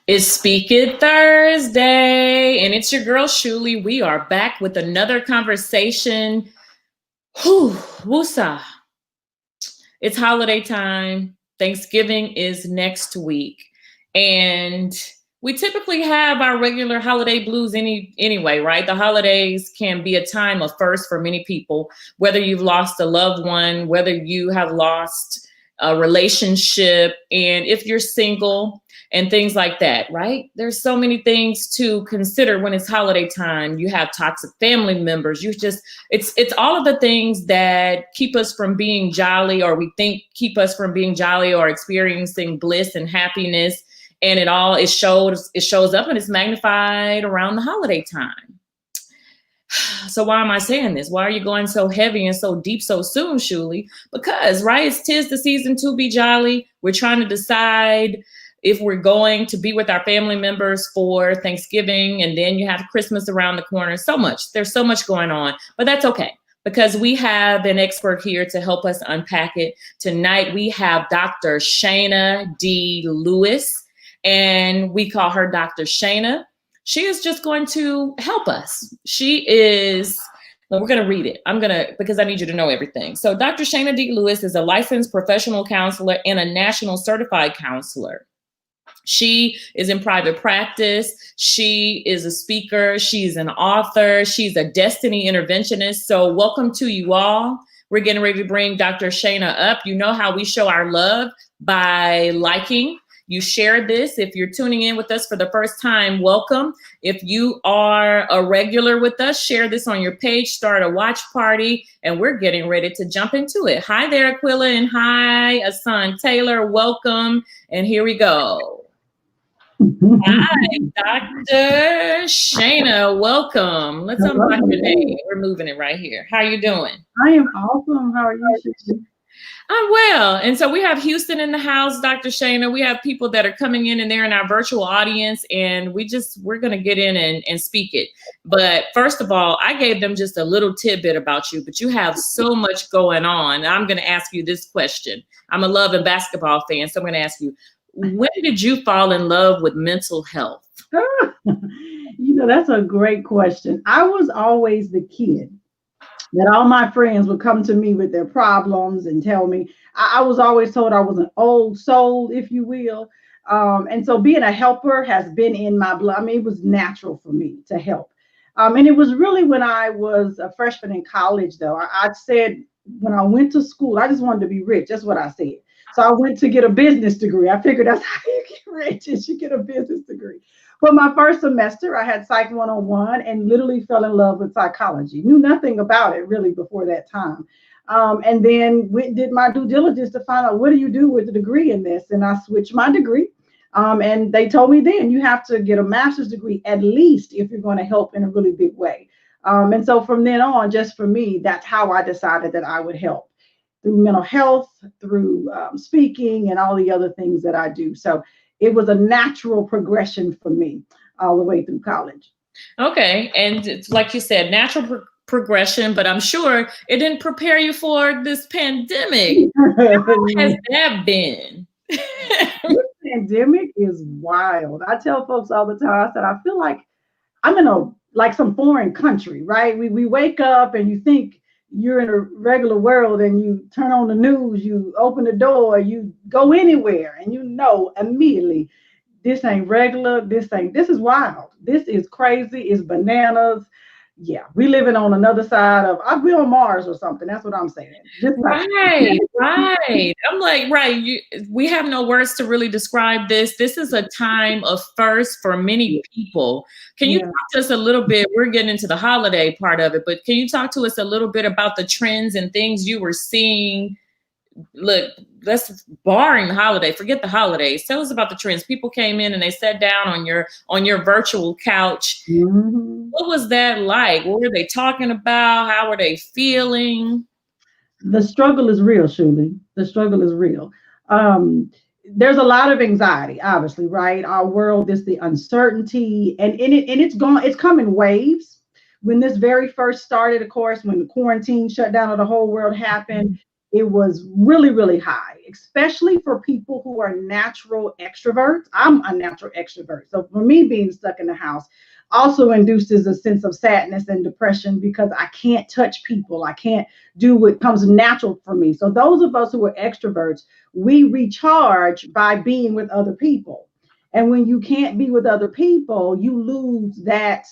It's Speak It Thursday, and it's your girl Shuli. We are back with another conversation. Whew, woosah. It's holiday time. Thanksgiving is next week. And we typically have our regular holiday blues anyway, right? The holidays can be a time of first for many people, whether you've lost a loved one, whether you have lost a relationship, and if you're single and things like that, right? There's so many things to consider when it's holiday time. You have toxic family members. It's all of the things that keep us from being jolly, or we think keep us from being jolly or experiencing bliss and happiness. And it shows up and it's magnified around the holiday time. So why am I saying this? Why are you going so heavy and so deep so soon, Shuli? Because, right, it's 'tis the season to be jolly. We're trying to decide if we're going to be with our family members for Thanksgiving, and then you have Christmas around the corner. There's so much going on, but that's okay, because we have an expert here to help us unpack it. Tonight, we have Dr. Shana D. Lewis, and we call her Dr. Shana. She is just going to help us. We're going to read it. Because I need you to know everything. So Dr. Shana D. Lewis is a licensed professional counselor and a national certified counselor. She is in private practice. She is a speaker. She's an author. She's a destiny interventionist. So welcome to you all. We're getting ready to bring Dr. Shana up. You know how we show our love by liking. You share this. If you're tuning in with us for the first time, welcome. If you are a regular with us, share this on your page, start a watch party, and we're getting ready to jump into it. Hi there, Aquila, and hi, Asan Taylor. Welcome. And here we go. Hi, Dr. Shana. Welcome. Let's unlock your name. We're moving it right here. How are you doing? I am awesome. How are you? I'm well. And so we have Houston in the house, Dr. Shana. We have people that are coming in and they're in our virtual audience, and we're going to get in and speak it. But first of all, I gave them just a little tidbit about you, but you have so much going on. I'm going to ask you this question. I'm a love and basketball fan, so I'm going to ask you, when did you fall in love with mental health? That's a great question. I was always the kid that all my friends would come to me with their problems and tell me. I was always told I was an old soul, if you will. And so being a helper has been in my blood. I mean, it was natural for me to help. And it was really when I was a freshman in college, though. I said when I went to school, I just wanted to be rich. That's what I said. So I went to get a business degree. I figured that's how you get rich, is you get a business degree. But my first semester, I had Psych 101 and literally fell in love with psychology. Knew nothing about it really before that time. And then did my due diligence to find out, what do you do with a degree in this? And I switched my degree. And they told me then, you have to get a master's degree at least if you're going to help in a really big way. And so from then on, just for me, that's how I decided that I would help, through mental health, through speaking, and all the other things that I do. So it was a natural progression for me all the way through college. Okay. And it's like you said, natural progression, but I'm sure it didn't prepare you for this pandemic. How has that been? This pandemic is wild. I tell folks all the time, I said, I feel like I'm in like some foreign country, right? We wake up and you think you're in a regular world, and you turn on the news, you open the door, you go anywhere, and you know immediately this ain't regular, this is wild, this is crazy, it's bananas. Yeah, we living on another side of, I'll be on Mars or something. That's what I'm saying. Right. I'm like, right. We have no words to really describe this. This is a time of first for many people. Can you talk to us a little bit? We're getting into the holiday part of it, but can you talk to us a little bit about the trends and things you were seeing? Look, let's barring the holiday, forget the holidays. Tell us about the trends. People came in and they sat down on your virtual couch. Mm-hmm. What was that like? What were they talking about? How were they feeling? The struggle is real, Shuli. The struggle is real. There's a lot of anxiety, obviously, right? Our world is the uncertainty, and it's coming waves. When this very first started, of course, when the quarantine shutdown of the whole world happened, it was really, really high, especially for people who are natural extroverts. I'm a natural extrovert. So for me, being stuck in the house also induces a sense of sadness and depression because I can't touch people. I can't do what comes natural for me. So those of us who are extroverts, we recharge by being with other people. And when you can't be with other people, you lose that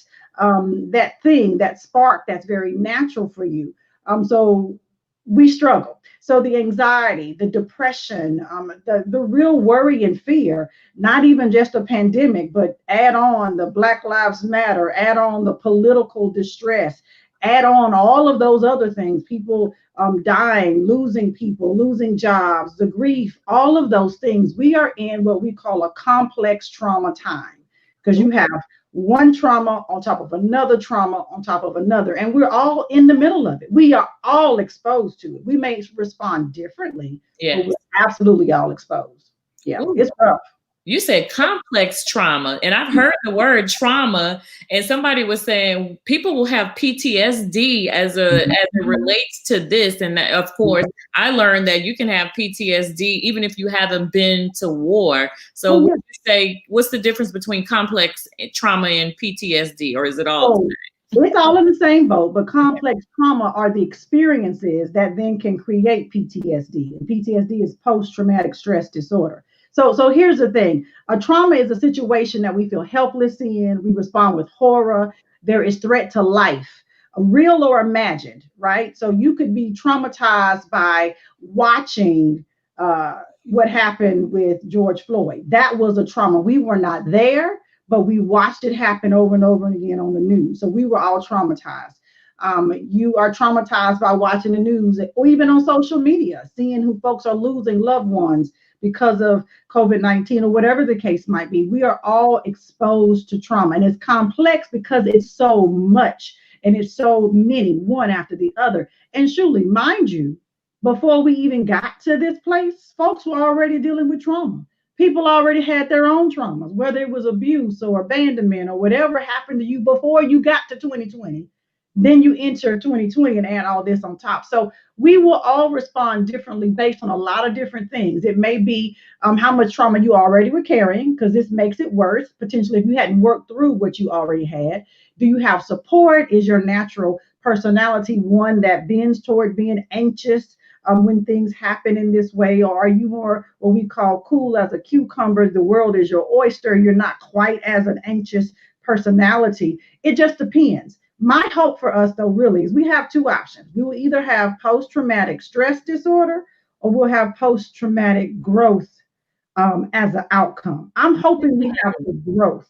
thing, that spark that's very natural for you. So we struggle. So the anxiety, the depression, the real worry and fear, not even just a pandemic, but add on the Black Lives Matter, add on the political distress, add on all of those other things, people dying, losing people, losing jobs, the grief, all of those things. We are in what we call a complex trauma time because you have one trauma on top of another trauma on top of another, and we're all in the middle of it. We are all exposed to it. We may respond differently, but Yes. we're absolutely all exposed. Yeah, Ooh. it's rough. You said complex trauma, and I've heard the word trauma, and somebody was saying people will have PTSD as it relates to this. And that, of course, I learned that you can have PTSD even if you haven't been to war. So Oh, would yeah. you say what's the difference between complex trauma and PTSD, or is it all the So it's all in the same boat, but complex trauma are the experiences that then can create PTSD. And PTSD is post-traumatic stress disorder. So here's the thing. A trauma is a situation that we feel helpless in. We respond with horror. There is threat to life, real or imagined, right? So you could be traumatized by watching what happened with George Floyd. That was a trauma. We were not there, but we watched it happen over and over again on the news. So we were all traumatized. You are traumatized by watching the news or even on social media, seeing who folks are losing loved ones because of COVID-19 or whatever the case might be. We are all exposed to trauma, and it's complex because it's so much and it's so many, one after the other. And surely, mind you, before we even got to this place, folks were already dealing with trauma. People already had their own traumas, whether it was abuse or abandonment or whatever happened to you before you got to 2020. Then you enter 2020 and add all this on top. So we will all respond differently based on a lot of different things. It may be how much trauma you already were carrying, because this makes it worse potentially if you hadn't worked through what you already had. Do you have support? Is your natural personality one that bends toward being anxious when things happen in this way? Or are you more what we call cool as a cucumber? The world is your oyster. You're not quite as an anxious personality. It just depends. My hope for us, though, really is we have two options. We will either have post traumatic stress disorder or we'll have post traumatic growth as an outcome. I'm hoping we have the growth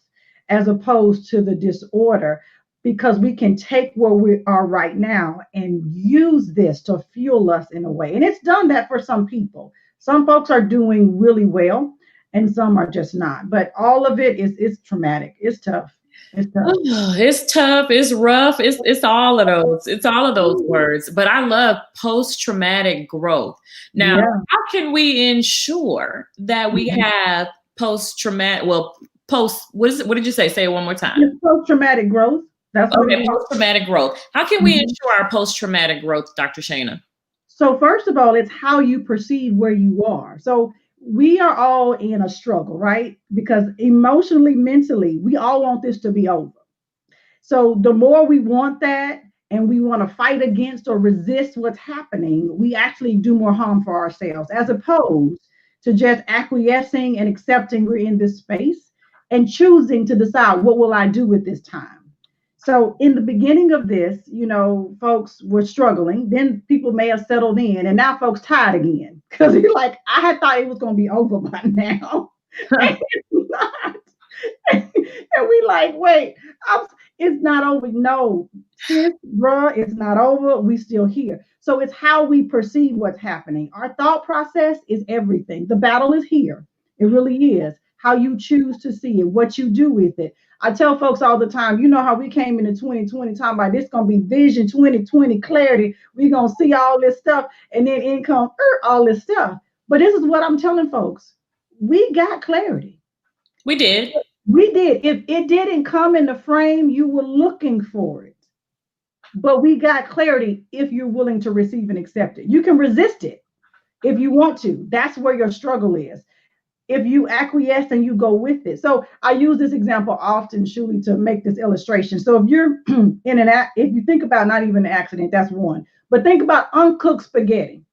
as opposed to the disorder because we can take where we are right now and use this to fuel us in a way. And it's done that for some people. Some folks are doing really well and some are just not. But all of it is traumatic. It's tough. It's tough. It's tough, it's rough, it's all of those. It's all of those words. But I love post-traumatic growth. Now, Yeah. how can we ensure that we have post-traumatic, well, post, what is it? What did you say? Say it one more time. It's post traumatic growth. That's what it Okay, is. post-traumatic growth. How can we Mhm. ensure our post-traumatic growth, Dr. Shana? So first of all, it's how you perceive where you are. So we are all in a struggle, right? Because emotionally, mentally, we all want this to be over. So the more we want that and we want to fight against or resist what's happening, we actually do more harm for ourselves as opposed to just acquiescing and accepting we're in this space and choosing to decide what will I do with this time. So in the beginning of this, folks were struggling. Then people may have settled in, and now folks tired again because you're like, I had thought it was going to be over by now. And it's not. And we like, wait, I'm, it's not over. No, sis, bruh, it's not over. We still here. So it's how we perceive what's happening. Our thought process is everything. The battle is here. It really is. How you choose to see it, what you do with it. I tell folks all the time, you know how we came into 2020 talking about this gonna be vision 2020 clarity. We're gonna see all this stuff, and then income, all this stuff. But this is what I'm telling folks. We got clarity. We did. We did. If it didn't come in the frame, you were looking for it. But we got clarity if you're willing to receive and accept it. You can resist it. if you want to. That's where your struggle is. If you acquiesce and you go with it. So I use this example often, Shuli, to make this illustration. So if you're if you think about not even an accident, that's one. But think about uncooked spaghetti.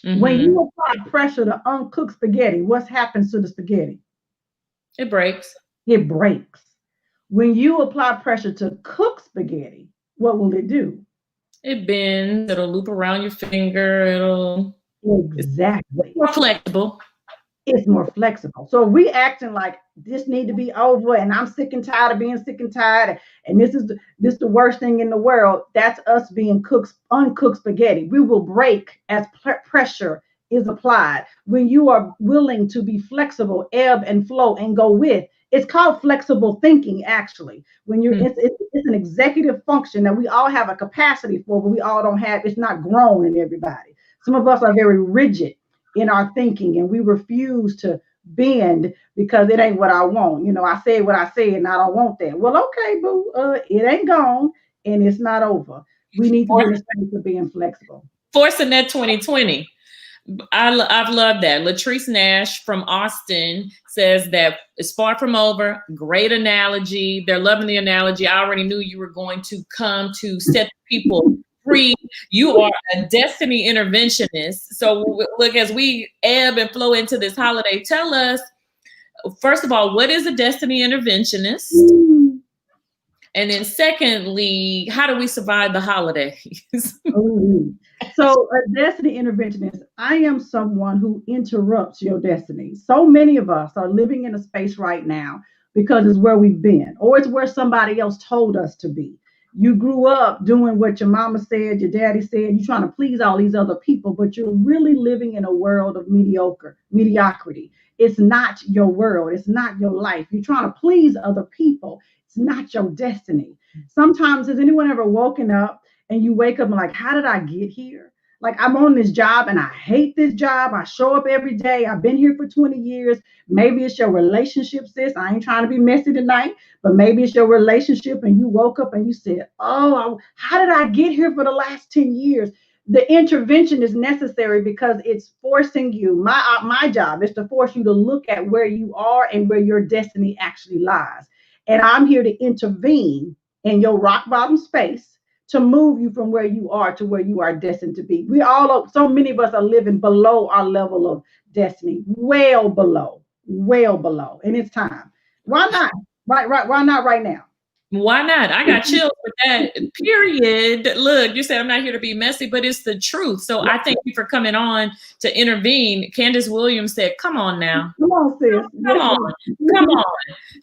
When Mm-hmm. you apply pressure to uncooked spaghetti, what happens to the spaghetti? It breaks. It breaks. When you apply pressure to cook spaghetti, what will it do? It bends. It'll loop around your finger. It's Exactly. more flexible. It's more flexible. So if we acting like this need to be over and I'm sick and tired of being sick and tired and this the worst thing in the world, that's us being cooked uncooked spaghetti. We will break as pressure is applied. When you are willing to be flexible, ebb and flow and go with, it's called flexible thinking actually. When you're it's an executive function that we all have a capacity for, but we all don't have, it's not grown in everybody. Some of us are very rigid in our thinking and we refuse to bend because it ain't what I want. I said what I said and I don't want that. Well, okay, boo, it ain't gone and it's not over. We need to be in a space of being flexible. Forcing that 2020. I've loved that. Latrice Nash from Austin says that it's far from over. Great analogy. They're loving the analogy. I already knew you were going to come to set people free. You are a destiny interventionist. So look, as we ebb and flow into this holiday, tell us, first of all, what is a destiny interventionist? And then secondly, how do we survive the holidays? So a destiny interventionist, I am someone who interrupts your destiny. So many of us are living in a space right now because it's where we've been, or it's where somebody else told us to be. You grew up doing what your mama said, your daddy said, you're trying to please all these other people, but you're really living in a world of mediocrity. It's not your world, it's not your life. You're trying to please other people. It's not your destiny. Sometimes, has anyone ever woken up and you wake up and like, how did I get here? Like, I'm on this job and I hate this job. I show up every day. I've been here for 20 years. Maybe it's your relationship, sis. I ain't trying to be messy tonight, but maybe it's your relationship and you woke up and you said, oh, how did I get here for the last 10 years? The intervention is necessary because it's forcing you. My job is to force you to look at where you are and where your destiny actually lies. And I'm here to intervene in your rock bottom space to move you from where you are to where you are destined to be. So many of us are living below our level of destiny, well below. And it's time. Why not? Right. Why not right now? Why not? I got chills with that. Period. Look, you said I'm not here to be messy, but it's the truth. So I thank you for coming on to intervene. Candace Williams said, come on now. Come on, sis. Come on. Come on.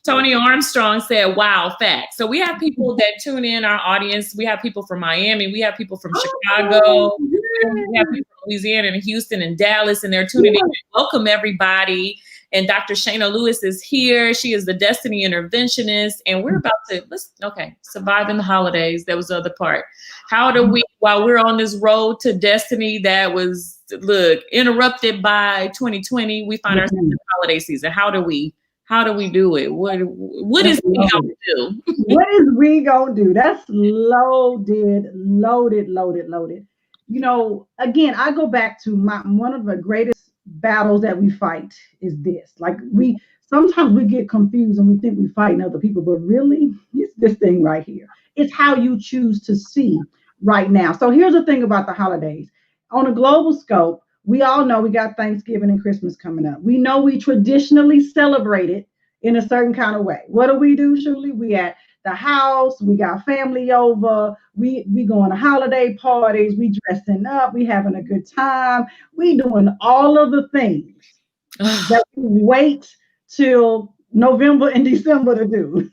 Tony Armstrong said, wow, facts. So we have people that tune in our audience. We have people from Miami. We have people from Chicago. We have people from Louisiana and Houston and Dallas, and they're tuning in. Welcome, everybody. And Dr. Shana Lewis is here. She is the Destiny Interventionist. And we're about to, surviving the holidays. That was the other part. How do we, while we're on this road to destiny that was, interrupted by 2020, we find ourselves in the holiday season. How do we do it? What is we gonna do? What is we gonna do? That's loaded. Again, I go back to one of the greatest battles that we fight is this. Like sometimes we get confused and we think we're fighting other people, but really it's this thing right here. It's how you choose to see right now. So here's the thing about the holidays. On a global scope, we all know we got Thanksgiving and Christmas coming up. We know we traditionally celebrate it in a certain kind of way. What do, Shirley? We at the house, we got family over, we going to holiday parties, we dressing up, we having a good time, we doing all of the things that we wait till November and December to do.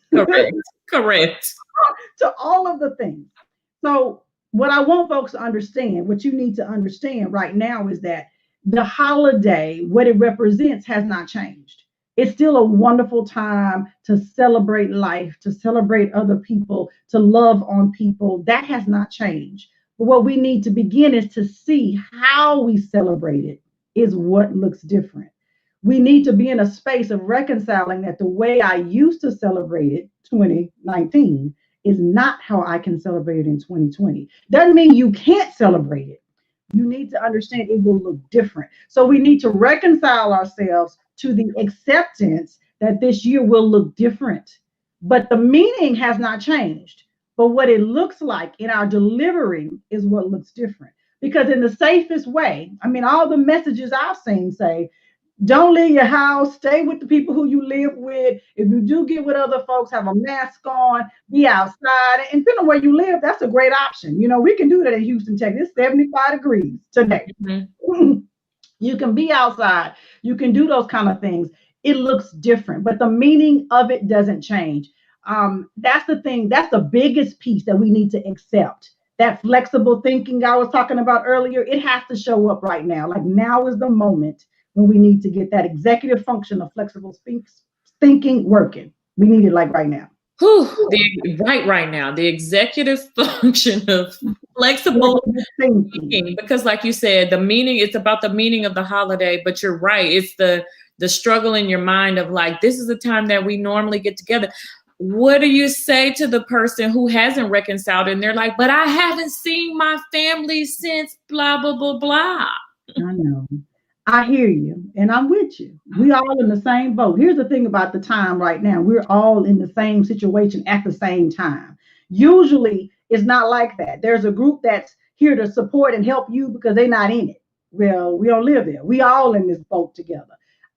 Correct. To all of the things. So what I want folks to understand, what you need to understand right now is that the holiday, what it represents has not changed. It's still a wonderful time to celebrate life, to celebrate other people, to love on people. That has not changed. But what we need to begin is to see how we celebrate it is what looks different. We need to be in a space of reconciling that the way I used to celebrate it, 2019, is not how I can celebrate it in 2020. Doesn't mean you can't celebrate it, you need to understand it will look different. So we need to reconcile ourselves to the acceptance that this year will look different. But the meaning has not changed. But what it looks like in our delivering is what looks different. Because in the safest way, I mean, all the messages I've seen say, don't leave your house. Stay with the people who you live with. If you do get with other folks, have a mask on, be outside. And depending on where you live, that's a great option. You know, we can do that in Houston, Texas. It's 75 degrees today. Mm-hmm. You can be outside. You can do those kind of things. It looks different, but the meaning of it doesn't change. That's the thing. That's the biggest piece that we need to accept. That flexible thinking I was talking about earlier, it has to show up right now. Like now is the moment when we need to get that executive function of flexible thinking working. We need it like right now. Whew, right now, the executive function of flexible thinking, because like you said, the meaning, it's about the meaning of the holiday, but you're right. It's the struggle in your mind of like, this is the time that we normally get together. What do you say to the person who hasn't reconciled and they're like, but I haven't seen my family since blah, blah, blah, blah. I know. I hear you and I'm with you. We all in the same boat. Here's the thing about the time right now. We're all in the same situation at the same time. Usually it's not like that. There's a group that's here to support and help you because they're not in it. Well, we don't live there. We all in this boat together.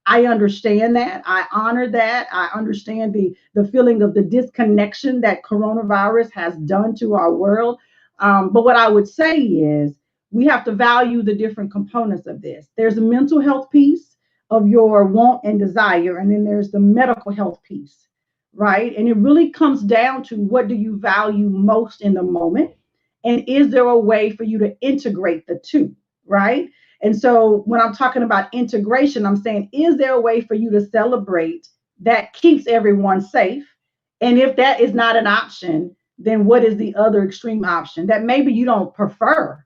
I understand that. I honor that. I understand the feeling of the disconnection that coronavirus has done to our world. But what I would say is we have to value the different components of this. There's a mental health piece of your want and desire, and then there's the medical health piece, right? And it really comes down to what do you value most in the moment? And is there a way for you to integrate the two, right? And so when I'm talking about integration, I'm saying, is there a way for you to celebrate that keeps everyone safe? And if that is not an option, then what is the other extreme option that maybe you don't prefer,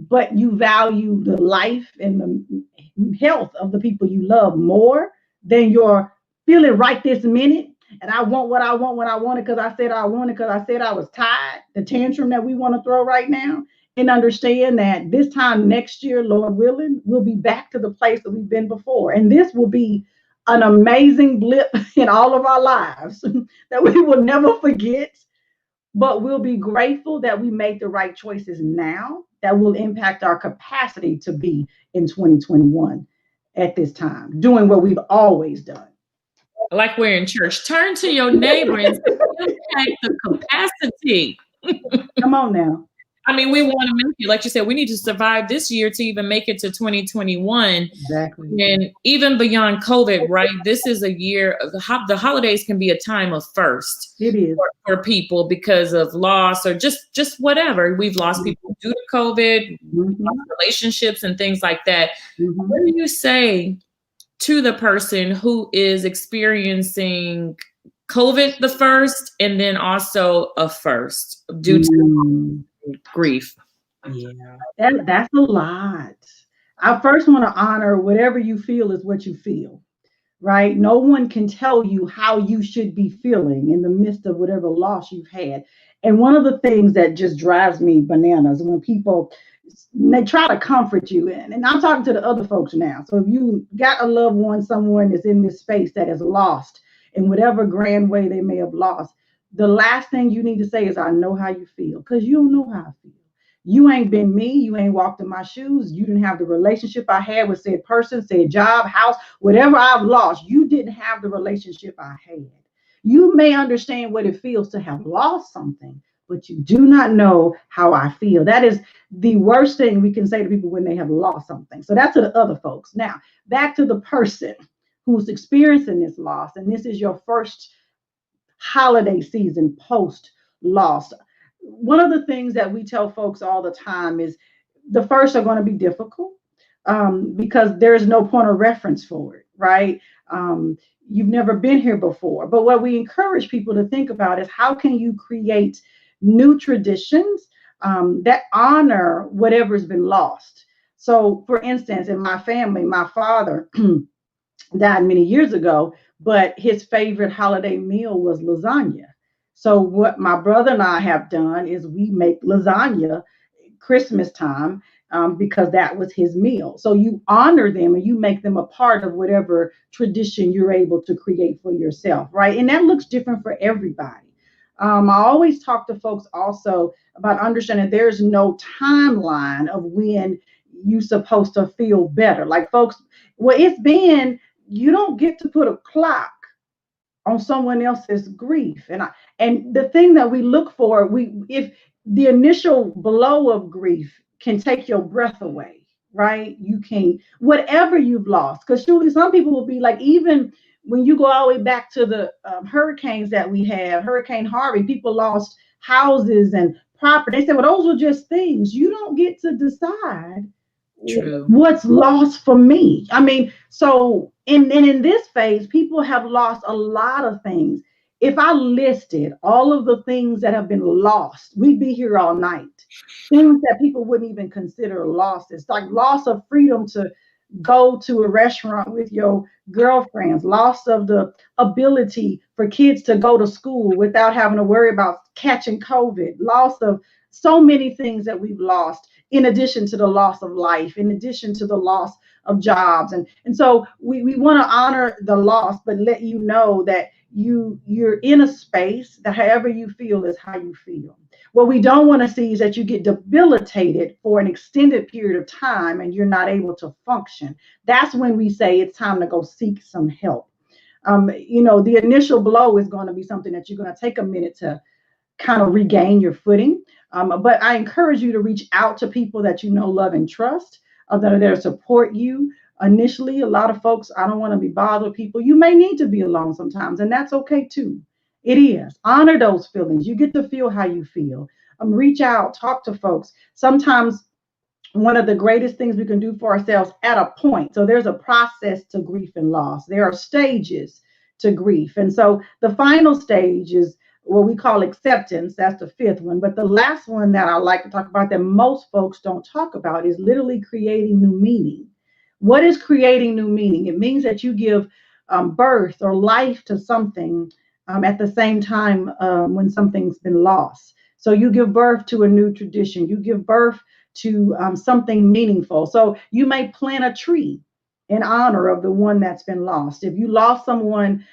but you value the life and the health of the people you love more than your feeling right this minute? And I want what I want when I want it because I said I want it because I said I was tired. The tantrum that we want to throw right now. And understand that this time next year, Lord willing, we'll be back to the place that we've been before. And this will be an amazing blip in all of our lives that we will never forget. But we'll be grateful that we made the right choices now that will impact our capacity to be in 2021 at this time, doing what we've always done. Like we're in church. Turn to your neighbor and impact the capacity. Come on now. I mean, we want to make it, like you said, we need to survive this year to even make it to 2021. Exactly. And even beyond COVID, right? This is a year of the holidays can be a time of first. It is. For people because of loss or just whatever. We've lost people due to COVID, relationships and things like that. What do you say to the person who is experiencing COVID the first and then also a first due to grief? Yeah, that's a lot. I first want to honor whatever you feel is what you feel, right? No one can tell you how you should be feeling in the midst of whatever loss you've had. And one of the things that just drives me bananas when people they try to comfort you, and I'm talking to the other folks now. So if you got a loved one, someone is in this space that is lost in whatever grand way they may have lost, the last thing you need to say is, I know how you feel, because you don't know how I feel. You ain't been me. You ain't walked in my shoes. You didn't have the relationship I had with said person, said job, house, whatever I've lost. You didn't have the relationship I had. You may understand what it feels to have lost something, but you do not know how I feel. That is the worst thing we can say to people when they have lost something. So that's to the other folks. Now, back to the person who's experiencing this loss, and this is your first holiday season post loss. One of the things that we tell folks all the time is the first are going to be difficult because there's no point of reference for it, right? You've never been here before. But what we encourage people to think about is how can you create new traditions that honor whatever's been lost. So, for instance, in my family, my father died many years ago, but his favorite holiday meal was lasagna. So what my brother and I have done is we make lasagna Christmas time, because that was his meal. So you honor them and you make them a part of whatever tradition you're able to create for yourself, right? And that looks different for everybody. I always talk to folks also about understanding there's no timeline of when you're supposed to feel better. Like folks, well, it's been, you don't get to put a clock on someone else's grief. And the thing that we look for, we if the initial blow of grief can take your breath away, right? You can, whatever you've lost, because surely some people will be like, even when you go all the way back to the hurricanes that we have, Hurricane Harvey, people lost houses and property. They said, well, those were just things. You don't get to decide True. what's lost for me. I mean, so in this phase, people have lost a lot of things. If I listed all of the things that have been lost, we'd be here all night. Things that people wouldn't even consider lost. It's like loss of freedom to go to a restaurant with your girlfriends, loss of the ability for kids to go to school without having to worry about catching COVID, loss of so many things that we've lost, in addition to the loss of life, in addition to the loss of jobs. And so we want to honor the loss, but let you know that you're in a space that however you feel is how you feel. What we don't want to see is that you get debilitated for an extended period of time and you're not able to function. That's when we say it's time to go seek some help. The initial blow is going to be something that you're going to take a minute to kind of regain your footing. But I encourage you to reach out to people that you know, love, and trust, that are there to support you. Initially, a lot of folks, I don't want to be bothered with people. You may need to be alone sometimes, and that's okay too. It is. Honor those feelings. You get to feel how you feel. Reach out, talk to folks. Sometimes one of the greatest things we can do for ourselves at a point. So there's a process to grief and loss. There are stages to grief. And so the final stage is what we call acceptance. That's the fifth one. But the last one that I like to talk about that most folks don't talk about is literally creating new meaning. What is creating new meaning? It means that you give birth or life to something at the same time when something's been lost. So you give birth to a new tradition. You give birth to something meaningful. So you may plant a tree in honor of the one that's been lost. If you lost someone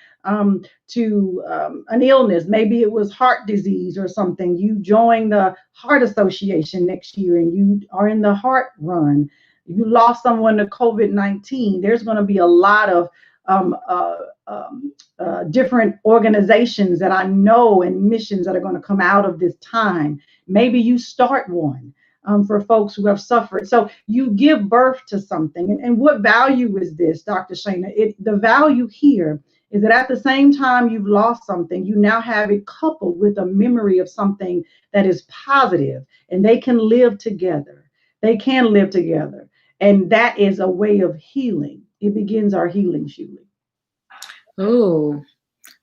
to an illness, maybe it was heart disease or something, you join the Heart Association next year and you are in the heart run. If you lost someone to COVID-19, there's going to be a lot of different organizations that I know and missions that are going to come out of this time. Maybe you start one for folks who have suffered. So you give birth to something. And what value is this, Dr. Shana? The value here is that at the same time you've lost something, you now have it coupled with a memory of something that is positive, and they can live together. They can live together. And that is a way of healing. It begins our healing, Shuli. Oh,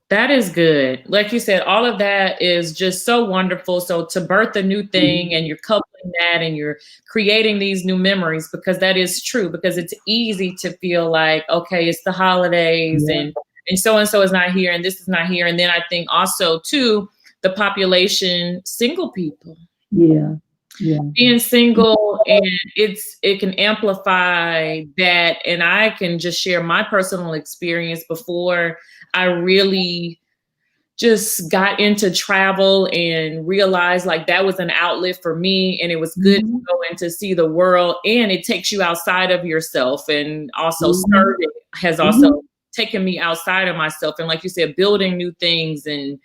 that is good. Like you said, all of that is just so wonderful. So to birth a new thing and you're coupling that and you're creating these new memories, because that is true, because it's easy to feel like, okay, it's the holidays and so is not here and this is not here. And then I think also too, the population, single people. Yeah. Being single, and it can amplify that. And I can just share my personal experience before I really just got into travel and realized like that was an outlet for me, and it was good to go and to see the world, and it takes you outside of yourself. And also serving has also taken me outside of myself, and like you said, building new things and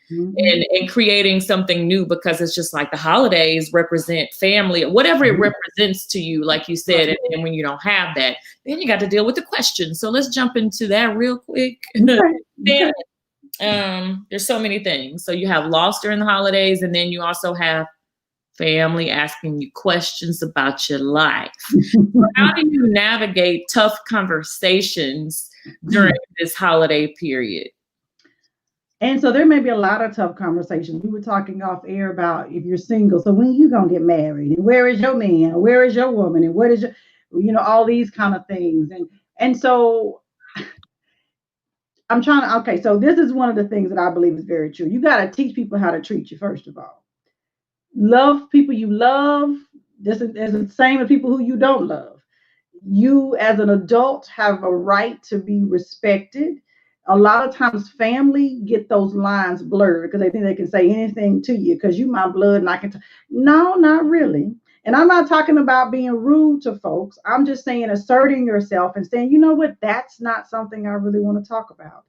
creating something new, because it's just like the holidays represent family, whatever it represents to you, like you said. And when you don't have that, then you got to deal with the questions. So let's jump into that real quick. Then there's so many things. So you have loss during the holidays, and then you also have family asking you questions about your life. So how do you navigate tough conversations during this holiday period? And so there may be a lot of tough conversations. We were talking off air about if you're single. So when you gonna get married? And where is your man? Where is your woman? And what is your, all these kind of things. And so I'm trying to, okay, so this is one of the things that I believe is very true. You got to teach people how to treat you, first of all. Love people you love, This is the same as people who you don't love. You as an adult have a right to be respected. A lot of times family get those lines blurred because they think they can say anything to you because you my blood and I can no, not really. And I'm not talking about being rude to folks. I'm just saying asserting yourself and saying, you know what, that's not something I really want to talk about.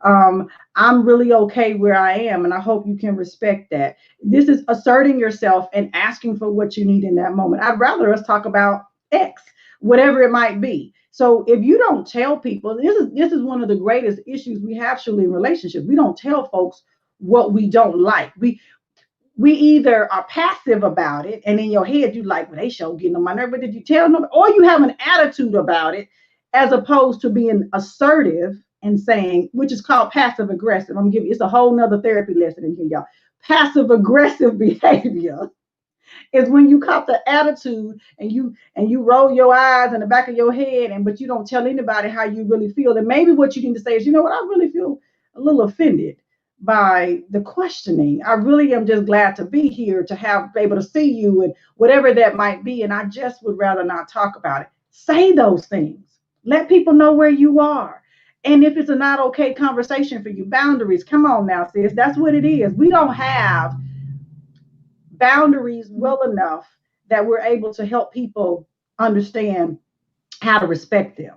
I'm really okay where I am, and I hope you can respect that. This is asserting yourself and asking for what you need in that moment. I'd rather us talk about X, whatever it might be. So if you don't tell people, this is one of the greatest issues we have surely in relationships. We don't tell folks what we don't like. We either are passive about it, and in your head you like, well, they show getting on my nerve, but did you tell them? Or you have an attitude about it, as opposed to being assertive and saying, which is called passive aggressive. I'm giving it's a whole nother therapy lesson in here, y'all. Passive aggressive behavior is when you cop the attitude and you roll your eyes in the back of your head, and but you don't tell anybody how you really feel. And maybe what you need to say is, you know what, I really feel a little offended by the questioning. I really am just glad to be here to have be able to see you and whatever that might be. And I just would rather not talk about it. Say those things. Let people know where you are. And if it's a not okay conversation for you, boundaries. Come on now, sis. That's what it is. We don't have boundaries well enough that we're able to help people understand how to respect them.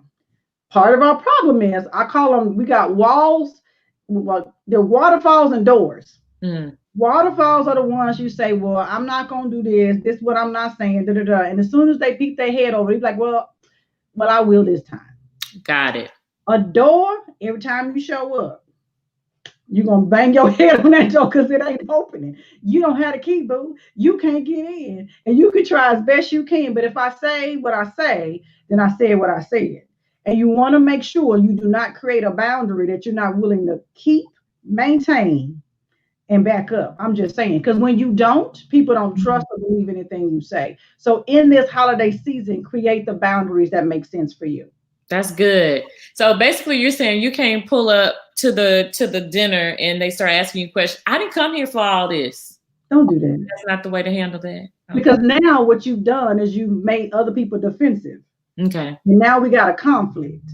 Part of our problem is I call them, we got walls, well, they're waterfalls and doors. Mm. Waterfalls are the ones you say, well, I'm not going to do this. This is what I'm not saying. Da, da, da. And as soon as they peek their head over, you're like, well, I will this time. Got it. A door, every time you show up, you're going to bang your head on that door because it ain't opening. You don't have the key, boo. You can't get in. And you can try as best you can. But if I say what I say, then I said what I said. And you want to make sure you do not create a boundary that you're not willing to keep, maintain, and back up. I'm just saying. Because when you don't, people don't trust or believe anything you say. So in this holiday season, create the boundaries that make sense for you. That's good. So basically you're saying you can't pull up to the dinner and they start asking you questions. I didn't come here for all this. Don't do that. That's not the way to handle that. Okay. Because now what you've done is you made other people defensive. Okay. And now we got a conflict.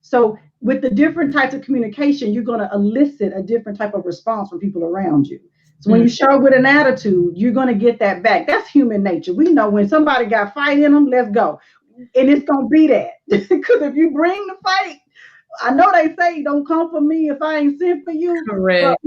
So with the different types of communication, you're going to elicit a different type of response from people around you. So when you show up with an attitude, you're going to get that back. That's human nature. We know when somebody got fight in them, let's go. And it's going to be that. Because if you bring the fight, I know they say don't come for me if I ain't sent for you. Correct.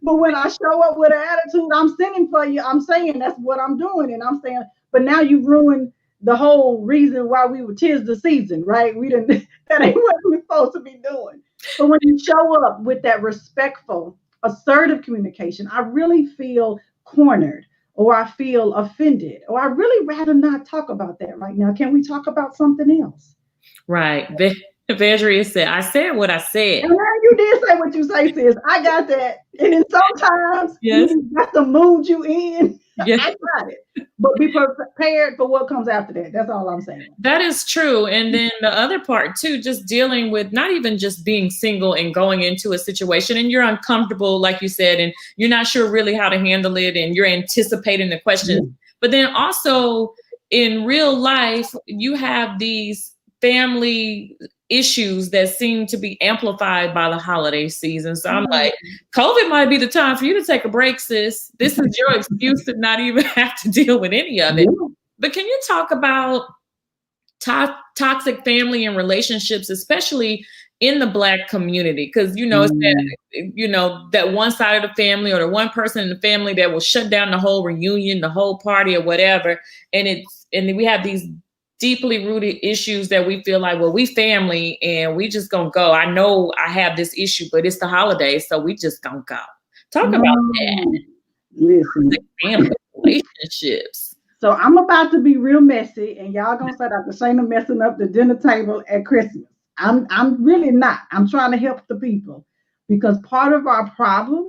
But when I show up with an attitude, I'm sending for you. I'm saying that's what I'm doing. And I'm saying, but now you ruined the whole reason why we were 'tis the season, right? We didn't, that ain't what we're supposed to be doing. But when you show up with that respectful, assertive communication, I really feel cornered, or I feel offended, or I really rather not talk about that right now. Can we talk about something else? Right. Evangelia said, I said what I said. And you did say what you say, sis. I got that. And then sometimes you got to mood you in. Yes. I got it. But be prepared for what comes after that. That's all I'm saying. That is true. And then the other part too, just dealing with not even just being single and going into a situation and you're uncomfortable, like you said, and you're not sure really how to handle it and you're anticipating the questions. But then also in real life, you have these family issues that seem to be amplified by the holiday season. So I'm like, COVID might be the time for you to take a break, sis. This is your excuse to not even have to deal with any of it. But can you talk about toxic family and relationships, especially in the Black community? Because, you know, it's that, you know, that one side of the family or the one person in the family that will shut down the whole reunion, the whole party or whatever. And then we have these deeply rooted issues that we feel like, well, we family and we just gonna go. I know I have this issue, but it's the holidays, so we just gonna go. Talk about that. Listen, family relationships. So I'm about to be real messy, and y'all gonna say Dr. Shana messing up the dinner table at Christmas. I'm really not. I'm trying to help the people, because part of our problem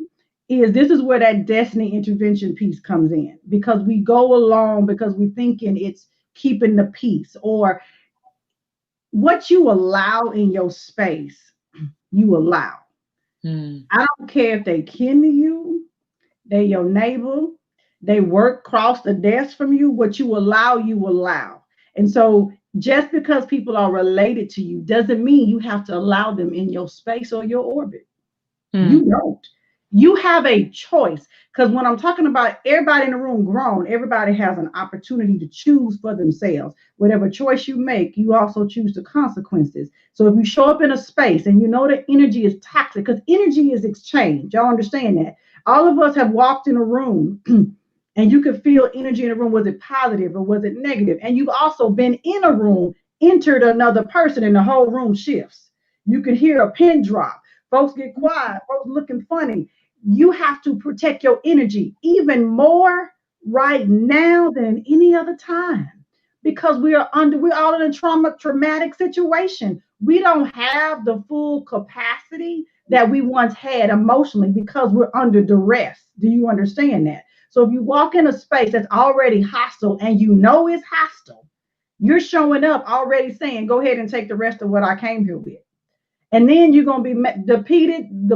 is this is where that destiny intervention piece comes in, because we go along because we're thinking it's keeping the peace, or what you allow in your space, you allow. I don't care if they kin to you, they're your neighbor, They work across the desk from you. What you allow, you allow. And so just because people are related to you doesn't mean you have to allow them in your space or your orbit. Hmm. You don't. You have a choice. Because when I'm talking about everybody in the room grown, everybody has an opportunity to choose for themselves. Whatever choice you make, you also choose the consequences. So if you show up in a space and you know the energy is toxic, because energy is exchange, y'all understand that. All of us have walked in a room and you could feel energy in the room. Was it positive or was it negative? And you've also been in a room, entered another person, and the whole room shifts. You could hear a pin drop. Folks get quiet, folks looking funny. You have to protect your energy even more right now than any other time because we're all in a traumatic situation. We don't have the full capacity that we once had emotionally because we're under duress. Do you understand that? So if you walk in a space that's already hostile and you know it's hostile, you're showing up already saying, go ahead and take the rest of what I came here with. And then you're going to be depleted,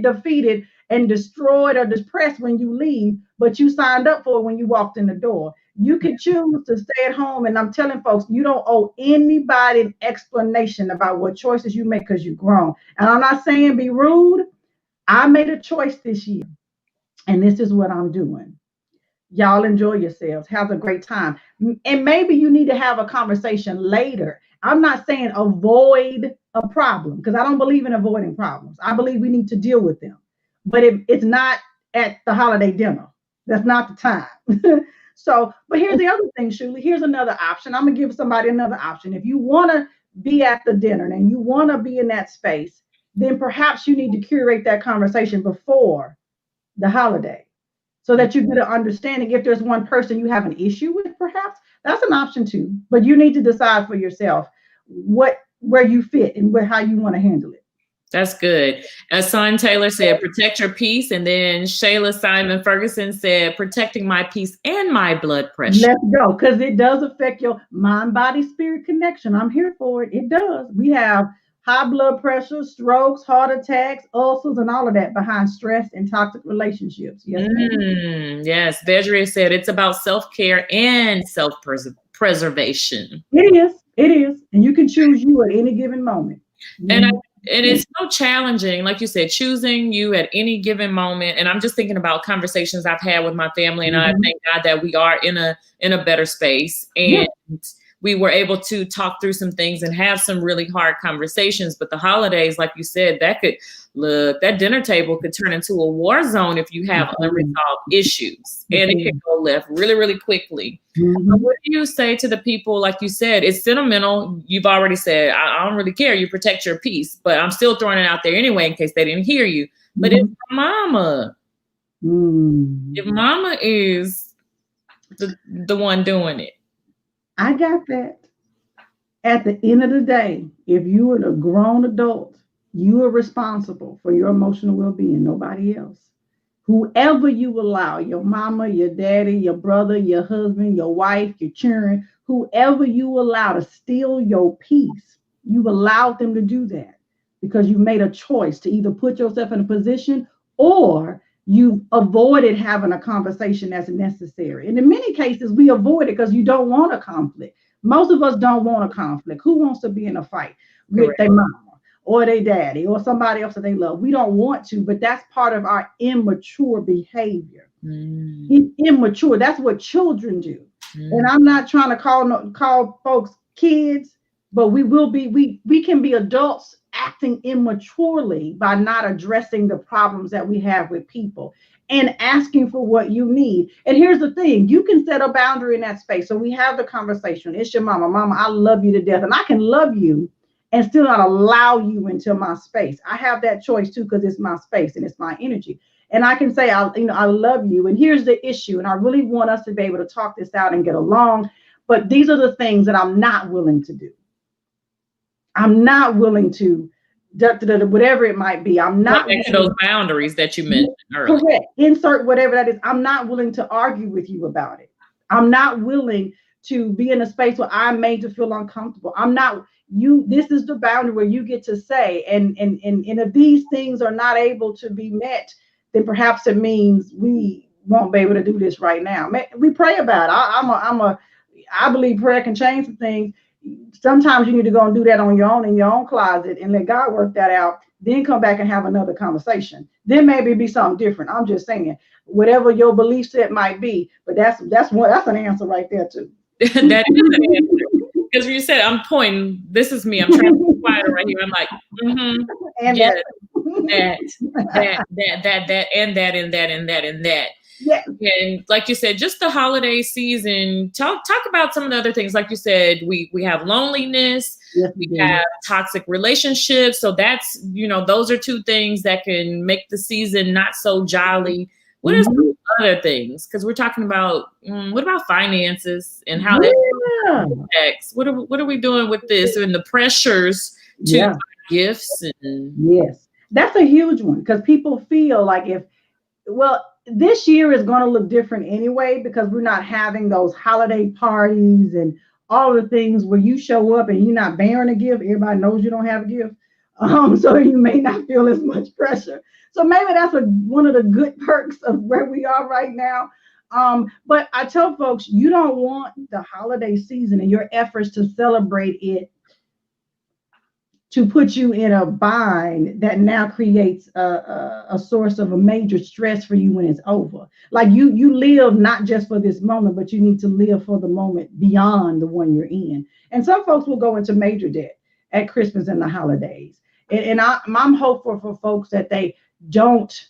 defeated, and destroyed or depressed when you leave, but you signed up for it when you walked in the door. You can choose to stay at home. And I'm telling folks, you don't owe anybody an explanation about what choices you make because you've grown. And I'm not saying be rude. I made a choice this year, and this is what I'm doing. Y'all enjoy yourselves. Have a great time. And maybe you need to have a conversation later. I'm not saying avoid a problem because I don't believe in avoiding problems. I believe we need to deal with them. But it's not at the holiday dinner. That's not the time. So, but here's the other thing, Shuli. Here's another option. I'm going to give somebody another option. If you want to be at the dinner and you want to be in that space, then perhaps you need to curate that conversation before the holiday so that you get an understanding. If there's one person you have an issue with, perhaps that's an option too. But you need to decide for yourself where you fit and how you want to handle it. That's good. As Son Taylor said, protect your peace. And then Shayla Simon Ferguson said, protecting my peace and my blood pressure. Let's go, because it does affect your mind, body, spirit connection. I'm here for it. It does. We have high blood pressure, strokes, heart attacks, ulcers, and all of that behind stress and toxic relationships. Yes, yes. Vedria said it's about self-care and self-preservation. It is. It is. And you can choose you at any given moment. And it's so challenging, like you said, choosing you at any given moment. And I'm just thinking about conversations I've had with my family, and I thank God that we are in a better space, and we were able to talk through some things and have some really hard conversations. But the holidays, like you said, that dinner table could turn into a war zone if you have unresolved issues, and it can go left really, really quickly. What do you say to the people, like you said, it's sentimental. You've already said, I don't really care. You protect your peace, but I'm still throwing it out there anyway in case they didn't hear you. But it's mama. If mama is the one doing it. I got that. At the end of the day, if you are a grown adult, you are responsible for your emotional well-being, nobody else. Whoever you allow, your mama, your daddy, your brother, your husband, your wife, your children, whoever you allow to steal your peace, you've allowed them to do that because you made a choice to either put yourself in a position or you avoided having a conversation that's necessary. And in many cases, we avoid it because you don't want a conflict. Most of us don't want a conflict. Who wants to be in a fight with their mama or their daddy or somebody else that they love? We don't want to, but that's part of our immature behavior. It's immature. That's what children do. And I'm not trying to call folks kids, but we can be adults acting immaturely by not addressing the problems that we have with people and asking for what you need. And here's the thing, you can set a boundary in that space. So we have the conversation. It's your mama, I love you to death. And I can love you and still not allow you into my space. I have that choice too, because it's my space and it's my energy. And I can say, I love you. And here's the issue. And I really want us to be able to talk this out and get along. But these are the things that I'm not willing to do. I'm not willing to, whatever it might be. I'm not willing to those boundaries that you mentioned earlier. Correct. Insert whatever that is. I'm not willing to argue with you about it. I'm not willing to be in a space where I'm made to feel uncomfortable. I'm not you. This is the boundary where you get to say, and if these things are not able to be met, then perhaps it means we won't be able to do this right now. We pray about it. I believe prayer can change some things. Sometimes you need to go and do that on your own in your own closet and let God work that out. Then come back and have another conversation. Then maybe it'd be something different. I'm just saying, whatever your belief set might be, but that's an answer right there too. That is an answer. Because you said I'm pointing. This is me. I'm trying to be quiet right here. I'm like, And yeah, that, and that, and that, and that, and that. Yeah. And like you said, just the holiday season. Talk about some of the other things. Like you said, we have loneliness, yes, we have toxic relationships. So that's, those are two things that can make the season not so jolly. What are some other things? Because we're talking about what about finances and how that affects. What are we doing with this and the pressures to buy gifts and yes, that's a huge one because people feel like this year is going to look different anyway because we're not having those holiday parties and all the things where you show up and you're not bearing a gift. Everybody knows you don't have a gift. So you may not feel as much pressure. So maybe that's one of the good perks of where we are right now. But I tell folks, you don't want the holiday season and your efforts to celebrate it to put you in a bind that now creates a source of a major stress for you when it's over. Like you live not just for this moment, but you need to live for the moment beyond the one you're in. And some folks will go into major debt at Christmas and the holidays. And I'm hopeful for folks that they don't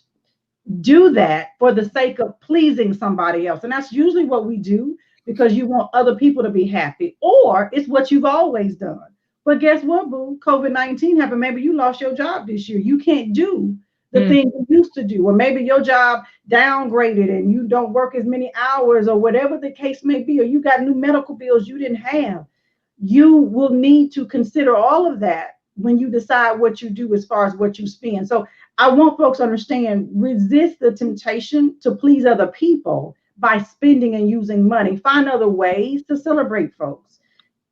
do that for the sake of pleasing somebody else. And that's usually what we do because you want other people to be happy, or it's what you've always done. But guess what, boo? COVID-19 happened. Maybe you lost your job this year. You can't do the thing you used to do. Or maybe your job downgraded and you don't work as many hours or whatever the case may be, or you got new medical bills you didn't have. You will need to consider all of that when you decide what you do as far as what you spend. So I want folks to understand, resist the temptation to please other people by spending and using money. Find other ways to celebrate folks.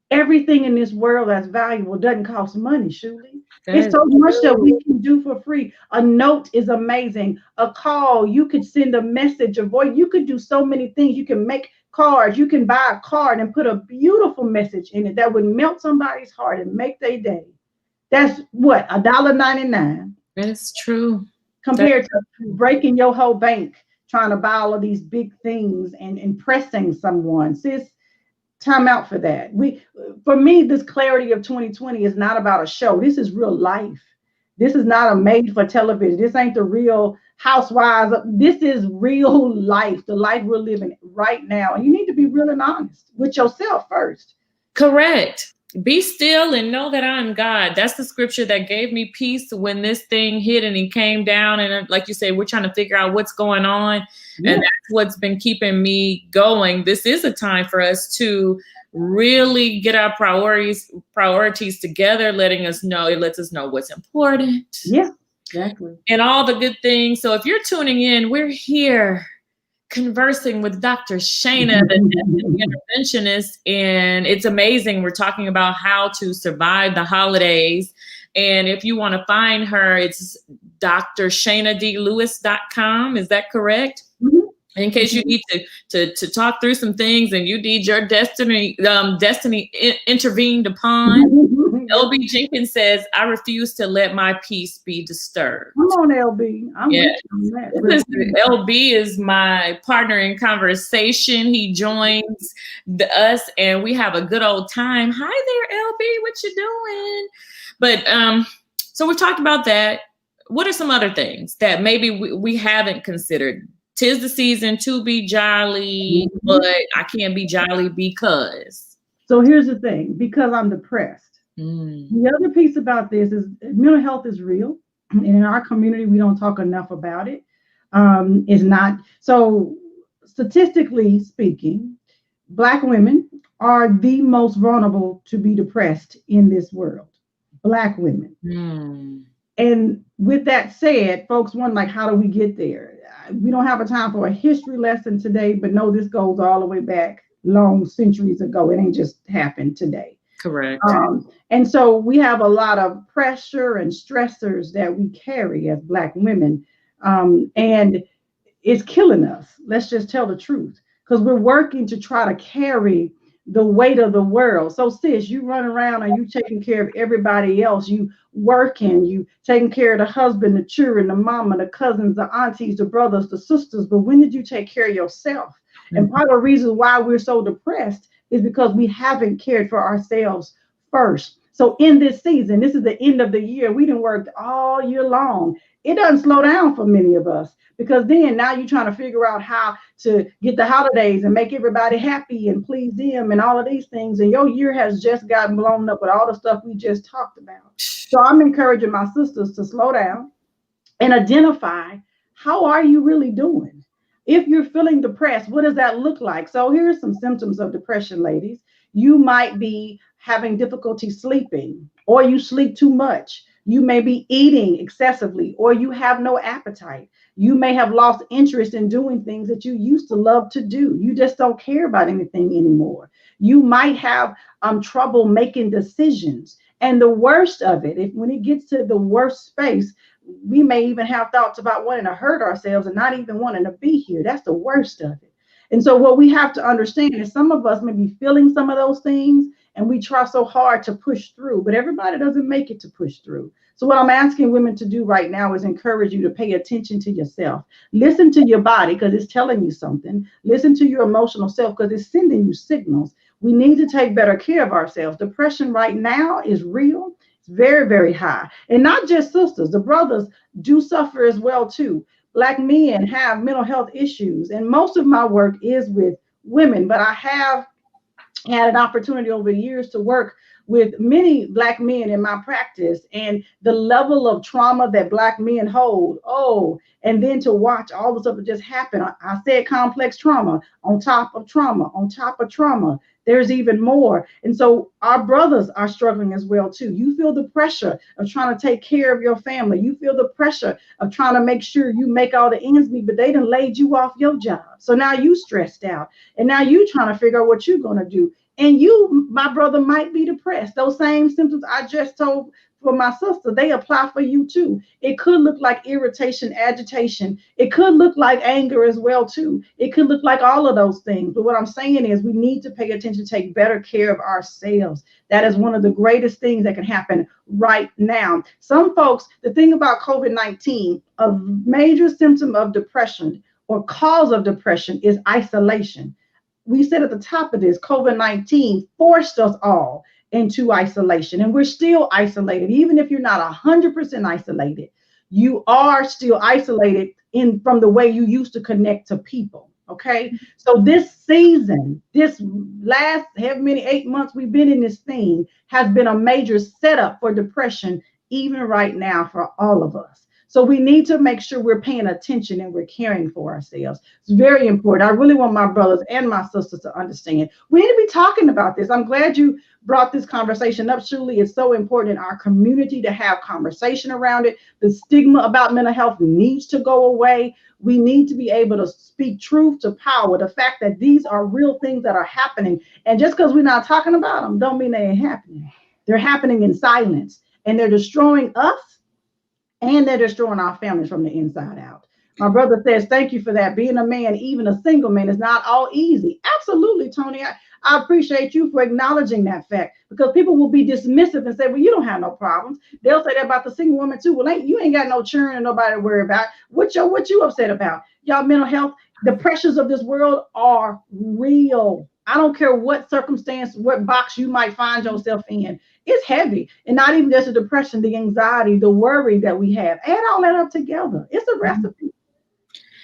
Everything in this world that's valuable doesn't cost money, Shuli. It's so much that we can do for free. A note is amazing. A call, you could send a message, a voice. You could do so many things. You can make cards. You can buy a card and put a beautiful message in it that would melt somebody's heart and make their day. That's what, $1.99. That is true. Compared to breaking your whole bank trying to buy all of these big things and impressing someone. Sis, time out for that. For me, this clarity of 2020 is not about a show. This is real life. This is not a made for television. This ain't the real housewives. This is real life, the life we're living right now. And you need to be real and honest with yourself first. Correct. Be still and know that I'm God. That's the scripture that gave me peace when this thing hit and it came down. And like you say, we're trying to figure out what's going on. Yeah. And that's what's been keeping me going. This is a time for us to really get our priorities together, it lets us know what's important. Yeah, exactly. And all the good things. So if you're tuning in, we're here conversing with Dr. Shana, the interventionist, and it's amazing. We're talking about how to survive the holidays. And if you want to find her, it's drshanadlewis.com. Is that correct? Mm-hmm. In case you need to talk through some things and you need your destiny intervened upon. LB Jenkins says, I refuse to let my peace be disturbed. Come on, LB. I'm with you on that. LB is my partner in conversation. He joins us and we have a good old time. Hi there, LB. What you doing? But so we talked about that. What are some other things that maybe we haven't considered? 'Tis the season to be jolly, but I can't be jolly because. So here's the thing, because I'm depressed. The other piece about this is mental health is real. And in our community, we don't talk enough about it. It's not. So statistically speaking, Black women are the most vulnerable to be depressed in this world. Black women. And with that said, folks wonder, like, how do we get there? We don't have a time for a history lesson today, but no, this goes all the way back long centuries ago. It ain't just happened today. Correct. And so we have a lot of pressure and stressors that we carry as Black women. And is killing us. Let's just tell the truth. Because we're working to try to carry the weight of the world. So, sis, you run around and you taking care of everybody else. You working, you taking care of the husband, the children, the mama, the cousins, the aunties, the brothers, the sisters. But when did you take care of yourself? And Mhm. part of the reason why we're so depressed is because we haven't cared for ourselves first. So in this season, this is the end of the year. We done worked all year long. It doesn't slow down for many of us because then now you're trying to figure out how to get the holidays and make everybody happy and please them and all of these things. And your year has just gotten blown up with all the stuff we just talked about. So I'm encouraging my sisters to slow down and identify how are you really doing. If you're feeling depressed, what does that look like? So here are some symptoms of depression, ladies. You might be having difficulty sleeping, or you sleep too much. You may be eating excessively, or you have no appetite. You may have lost interest in doing things that you used to love to do. You just don't care about anything anymore. You might have trouble making decisions. And the worst of it, if when it gets to the worst space, we may even have thoughts about wanting to hurt ourselves and not even wanting to be here. That's the worst of it. And so, what we have to understand is some of us may be feeling some of those things and we try so hard to push through, but everybody doesn't make it to push through. So, what I'm asking women to do right now is encourage you to pay attention to yourself. Listen to your body because it's telling you something. Listen to your emotional self because it's sending you signals. We need to take better care of ourselves. Depression right now is real. It's very, very high. And not just sisters, the brothers do suffer as well too. Black men have mental health issues, and most of my work is with women, but I have had an opportunity over the years to work with many black men in my practice, and the level of trauma that black men hold, oh, and then to watch all the stuff that just happened. I said complex trauma on top of trauma on top of trauma. There's even more. And so our brothers are struggling as well too. You feel the pressure of trying to take care of your family. You feel the pressure of trying to make sure you make all the ends meet, but they done laid you off your job. So now you stressed out. And now you trying to figure out what you're gonna do. And you, my brother, might be depressed. Those same symptoms I just told for my sister, they apply for you too. It could look like irritation, agitation. It could look like anger as well too. It could look like all of those things. But what I'm saying is we need to pay attention, take better care of ourselves. That is one of the greatest things that can happen right now. Some folks, the thing about COVID-19, a major symptom of depression or cause of depression is isolation. We said at the top of this, COVID-19 forced us all into isolation, and we're still isolated. Even if you're not 100% isolated, you are still isolated in from the way you used to connect to people. Okay, so this season, this last however many 8 months we've been in this thing, has been a major setup for depression, even right now for all of us. So we need to make sure we're paying attention and we're caring for ourselves. It's very important. I really want my brothers and my sisters to understand. We need to be talking about this. I'm glad you brought this conversation up, Shuli. It's so important in our community to have conversation around it. The stigma about mental health needs to go away. We need to be able to speak truth to power. The fact that these are real things that are happening. And just because we're not talking about them, don't mean they ain't happening. They're happening in silence and they're destroying us and they're destroying our families from the inside out. My brother says, thank you for that. Being a man, even a single man, is not all easy. Absolutely, Tony. I appreciate you for acknowledging that fact because people will be dismissive and say, well, you don't have no problems. They'll say that about the single woman too. Well, you ain't got no children and nobody to worry about. What you upset about? Y'all mental health, the pressures of this world are real. I don't care what circumstance, what box you might find yourself in. It's heavy. And not even just the depression, the anxiety, the worry that we have. Add all that up together. It's a recipe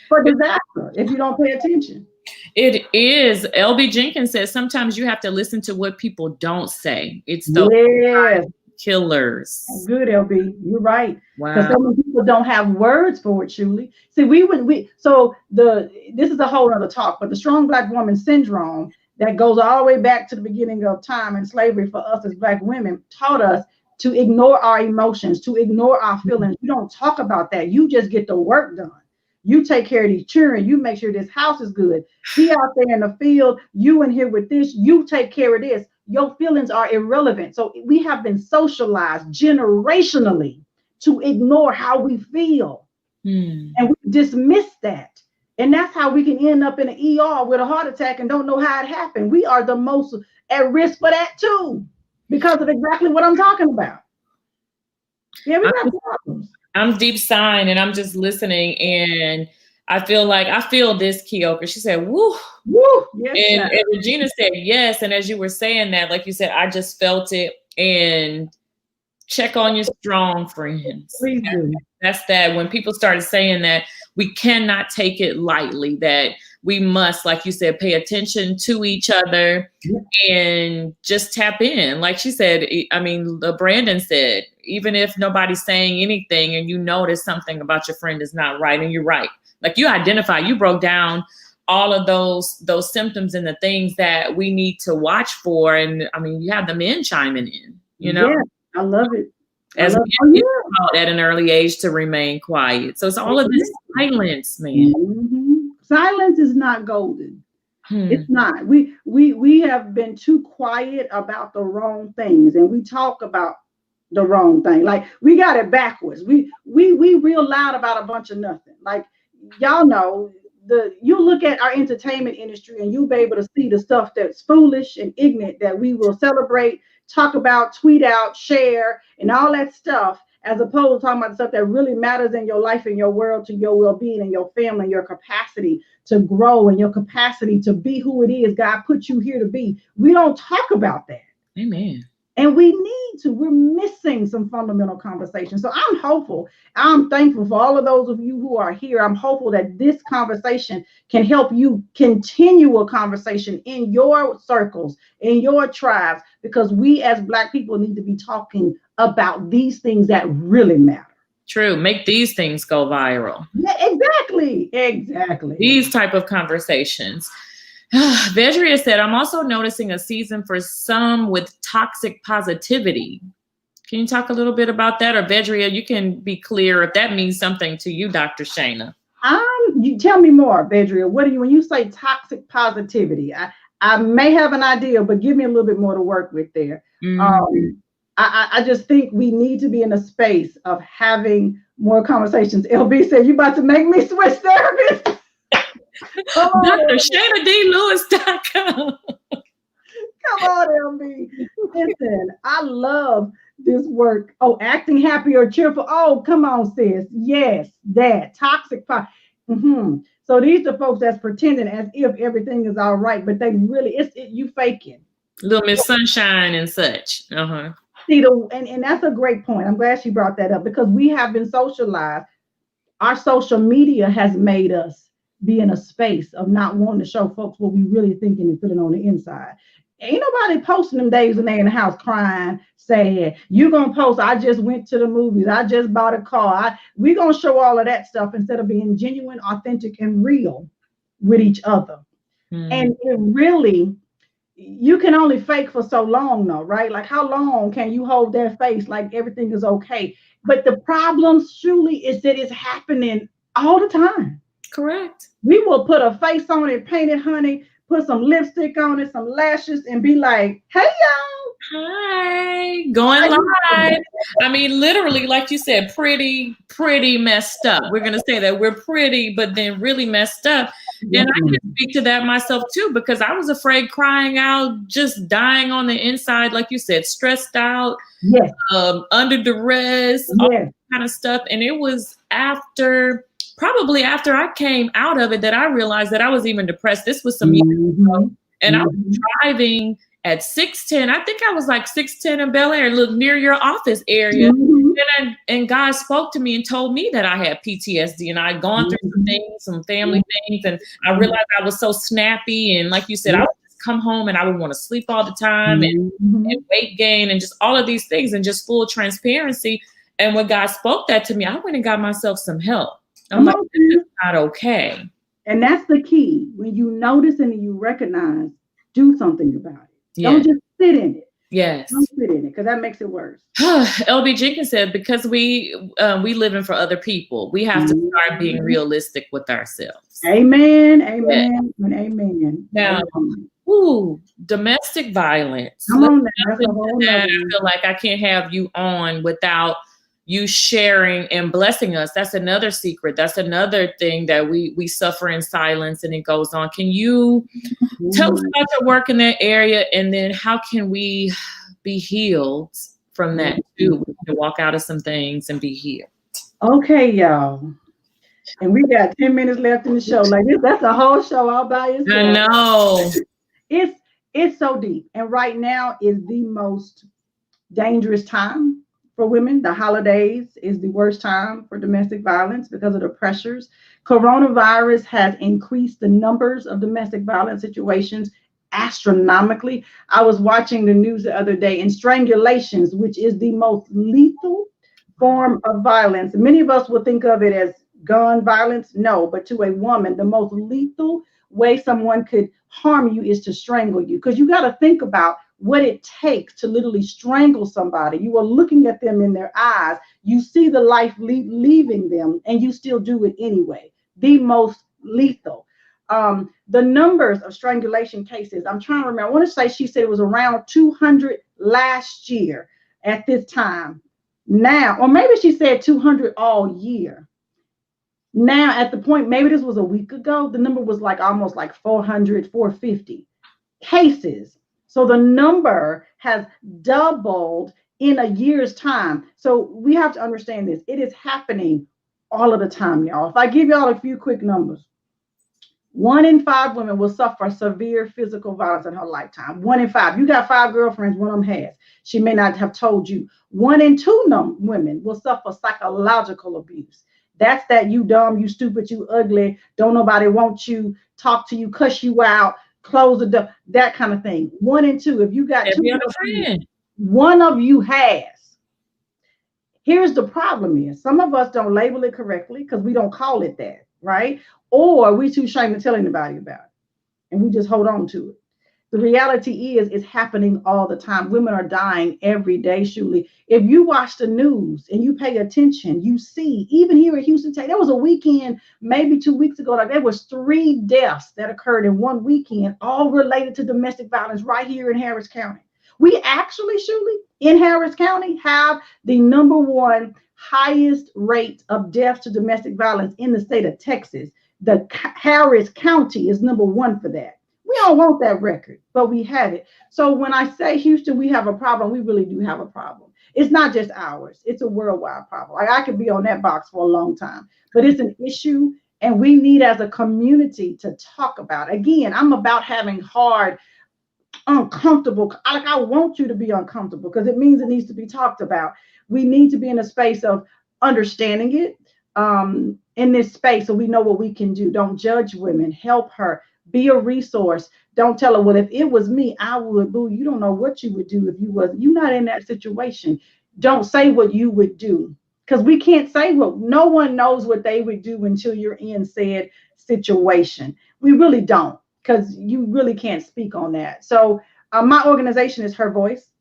for disaster if you don't pay attention. It is. LB Jenkins says sometimes you have to listen to what people don't say. It's those Yes. killers. Good, LB. You're right. Because Wow. so many people don't have words for it, Julie. See, this is a whole other talk, but the strong black woman syndrome that goes all the way back to the beginning of time and slavery for us as black women taught us to ignore our emotions, to ignore our feelings. You don't talk about that. You just get the work done. You take care of these children. You make sure this house is good. He out there in the field, you in here with this, you take care of this. Your feelings are irrelevant. So we have been socialized generationally to ignore how we feel. Hmm. And we dismiss that. And that's how we can end up in an ER with a heart attack and don't know how it happened. We are the most at risk for that too, because of exactly what I'm talking about. Yeah, we got problems. I'm deep sighing and I'm just listening, and I feel this, Kioka. She said, woo. Woo, yes, And Regina said yes. And as you were saying that, like you said, I just felt it. And check on your strong friends. Please do. That's that. When people started saying that, we cannot take it lightly, that we must, like you said, pay attention to each other and just tap in. Like she said, I mean, Brandon said, even if nobody's saying anything and you notice something about your friend is not right, and you're right. Like you broke down all of those symptoms and the things that we need to watch for. And I mean, you have the men chiming in, you know? Yeah, I love it. As at an early age to remain quiet. So it's all of this silence, man. Mm-hmm. Silence is not golden. It's not. We have been too quiet about the wrong things, and we talk about the wrong thing. Like we got it backwards. We real loud about a bunch of nothing. Like y'all know, you look at our entertainment industry and you'll be able to see the stuff that's foolish and ignorant that we will celebrate, talk about, tweet out, share, and all that stuff, as opposed to talking about the stuff that really matters in your life and your world, to your well-being and your family and your capacity to grow and your capacity to be who it is God put you here to be. We don't talk about that. Amen. And we need to. We're missing some fundamental conversations. So I'm hopeful. I'm thankful for all of those of you who are here. I'm hopeful that this conversation can help you continue a conversation in your circles, in your tribes, because we as Black people need to be talking about these things that really matter. True. Make these things go viral. Yeah, exactly. Exactly. These type of conversations. Vedria said, I'm also noticing a season for some with toxic positivity. Can you talk a little bit about that? Or Vedria, you can be clear if that means something to you, Dr. Shana. You tell me more, Vedria. What do you, when you say toxic positivity? I may have an idea, but give me a little bit more to work with there. Mm-hmm. I just think we need to be in a space of having more conversations. LB said, you about to make me switch therapists. Dr. Shana D Lewis.com. Come on, LB. Listen, I love this work. Oh, acting happy or cheerful. Oh, come on, sis. Yes, that toxic. Mm-hmm. So these are folks that's pretending as if everything is all right, but they really, you faking. Little Miss Sunshine and such. Uh-huh. See, and that's a great point. I'm glad she brought that up, because we have been socialized. Our social media has made us be in a space of not wanting to show folks what we really thinking and feeling on the inside. Ain't nobody posting them days when they in the house crying, saying, you gonna post, I just went to the movies, I just bought a car. We gonna show all of that stuff instead of being genuine, authentic, and real with each other. And it really, you can only fake for so long though, right? Like how long can you hold that face like everything is okay? But the problem, Shuli, is that it's happening all the time. Correct. We will put a face on it, paint it, honey, put some lipstick on it, some lashes, and be like, hey, y'all. Hi. Going live. I mean, literally, like you said, pretty messed up. We're going to say that we're pretty, but then really messed up. And I can speak to that myself, too, because I was afraid crying out, just dying on the inside, like you said, stressed out, yes. Under duress, all that kind of stuff. And it was probably after I came out of it that I realized that I was even depressed. This was some years ago. And I was driving at 610. I think I was like 610 in Bel Air, look near your office area. And God spoke to me and told me that I had PTSD, and I had gone through some things, some family things. And I realized I was so snappy. And like you said, I would just come home and I would want to sleep all the time and weight gain and just all of these things, and just full transparency. And when God spoke that to me, I went and got myself some help. I'm like, this is not okay. And that's the key. When you notice and you recognize, do something about it. Yes. Don't just sit in it. Yes. Don't sit in it, because that makes it worse. LB Jenkins said, because we live in for other people, we have to start being realistic with ourselves. Amen. Amen. And amen. Now, domestic violence. Come on, I feel like I can't have you on without you sharing and blessing us. That's another secret. That's another thing that we suffer in silence and it goes on. Can you tell us about your work in that area, and then how can we be healed from that too? We can walk out of some things and be healed. Okay, y'all. And we got 10 minutes left in the show. Like this, that's a whole show all by I itself. know. It's so deep. And right now is the most dangerous time for women. The holidays is the worst time for domestic violence because of the pressures. Coronavirus has increased the numbers of domestic violence situations astronomically. I was watching the news the other day, and strangulations, which is the most lethal form of violence. Many of us would think of it as gun violence. No, but to a woman, the most lethal way someone could harm you is to strangle you. Because you got to think about what it takes to literally strangle somebody. You are looking at them in their eyes. You see the life leaving them, and you still do it anyway. The most lethal. The numbers of strangulation cases, I'm trying to remember. I want to say she said it was around 200 last year at this time. Now, or maybe she said 200 all year. Now, at the point, maybe this was a week ago, the number was like almost like 400, 450 cases. So the number has doubled in a year's time. So we have to understand this. It is happening all of the time, y'all. If I give y'all a few quick numbers, 1 in 5 women will suffer severe physical violence in her lifetime. 1 in 5. You got 5 girlfriends, one of them has. She may not have told you. 1 in 2 women will suffer psychological abuse. That's that you dumb, you stupid, you ugly, don't nobody want you, talk to you, cuss you out, close the door, that kind of thing. 1 in 2. If you got 2 girlfriends, one of you has. Here's the problem is some of us don't label it correctly because we don't call it that, right? Or we too ashamed to tell anybody about it. And we just hold on to it. The reality is it's happening all the time. Women are dying every day, Shuli. If you watch the news and you pay attention, you see, even here in Houston, there was a weekend, maybe 2 weeks ago, like there was 3 deaths that occurred in one weekend, all related to domestic violence right here in Harris County. We actually, Shuli, in Harris County, have the #1 highest rate of deaths to domestic violence in the state of Texas. The Harris County is #1 for that. We don't want that record, but we have it. So when I say Houston, we have a problem, we really do have a problem. It's not just ours. It's a worldwide problem. Like I could be on that box for a long time, but it's an issue, and we need as a community to talk about. Again, I'm about having hard, uncomfortable. Like I want you to be uncomfortable because it means it needs to be talked about. We need to be in a space of understanding it in this space so we know what we can do. Don't judge women. Help her. Be a resource. Don't tell her, well, if it was me, I would. Boo, you don't know what you would do if you wasn't. You're not in that situation. Don't say what you would do because we can't say what. No one knows what they would do until you're in said situation. We really don't because you really can't speak on that. So my organization is Her Voice.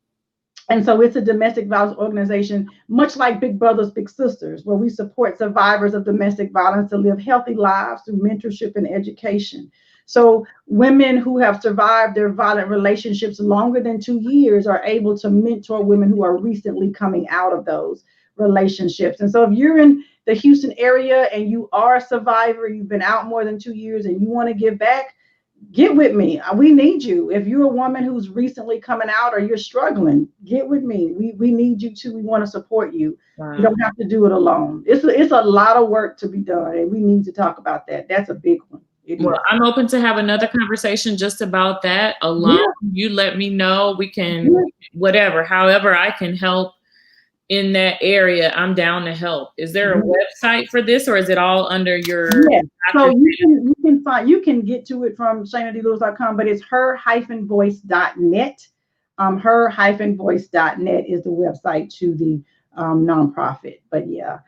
And so it's a domestic violence organization, much like Big Brothers Big Sisters, where we support survivors of domestic violence to live healthy lives through mentorship and education. So women who have survived their violent relationships longer than 2 years are able to mentor women who are recently coming out of those relationships. And so if you're in the Houston area and you are a survivor, you've been out more than 2 years and you want to give back, get with me. We need you. If you're a woman who's recently coming out or you're struggling, get with me. We need you too. We want to support you. Wow. You don't have to do it alone. It's a lot of work to be done, and we need to talk about that. That's a big one. Well, I'm open to have another conversation just about that alone. Yeah. You let me know. We can, whatever, however I can help in that area, I'm down to help. Is there a website for this, or is it all under your? Yeah. So you can get to it from ShanaDLewis.com, but it's her-voice.net. Her-voice.net is the website to the nonprofit. But yeah,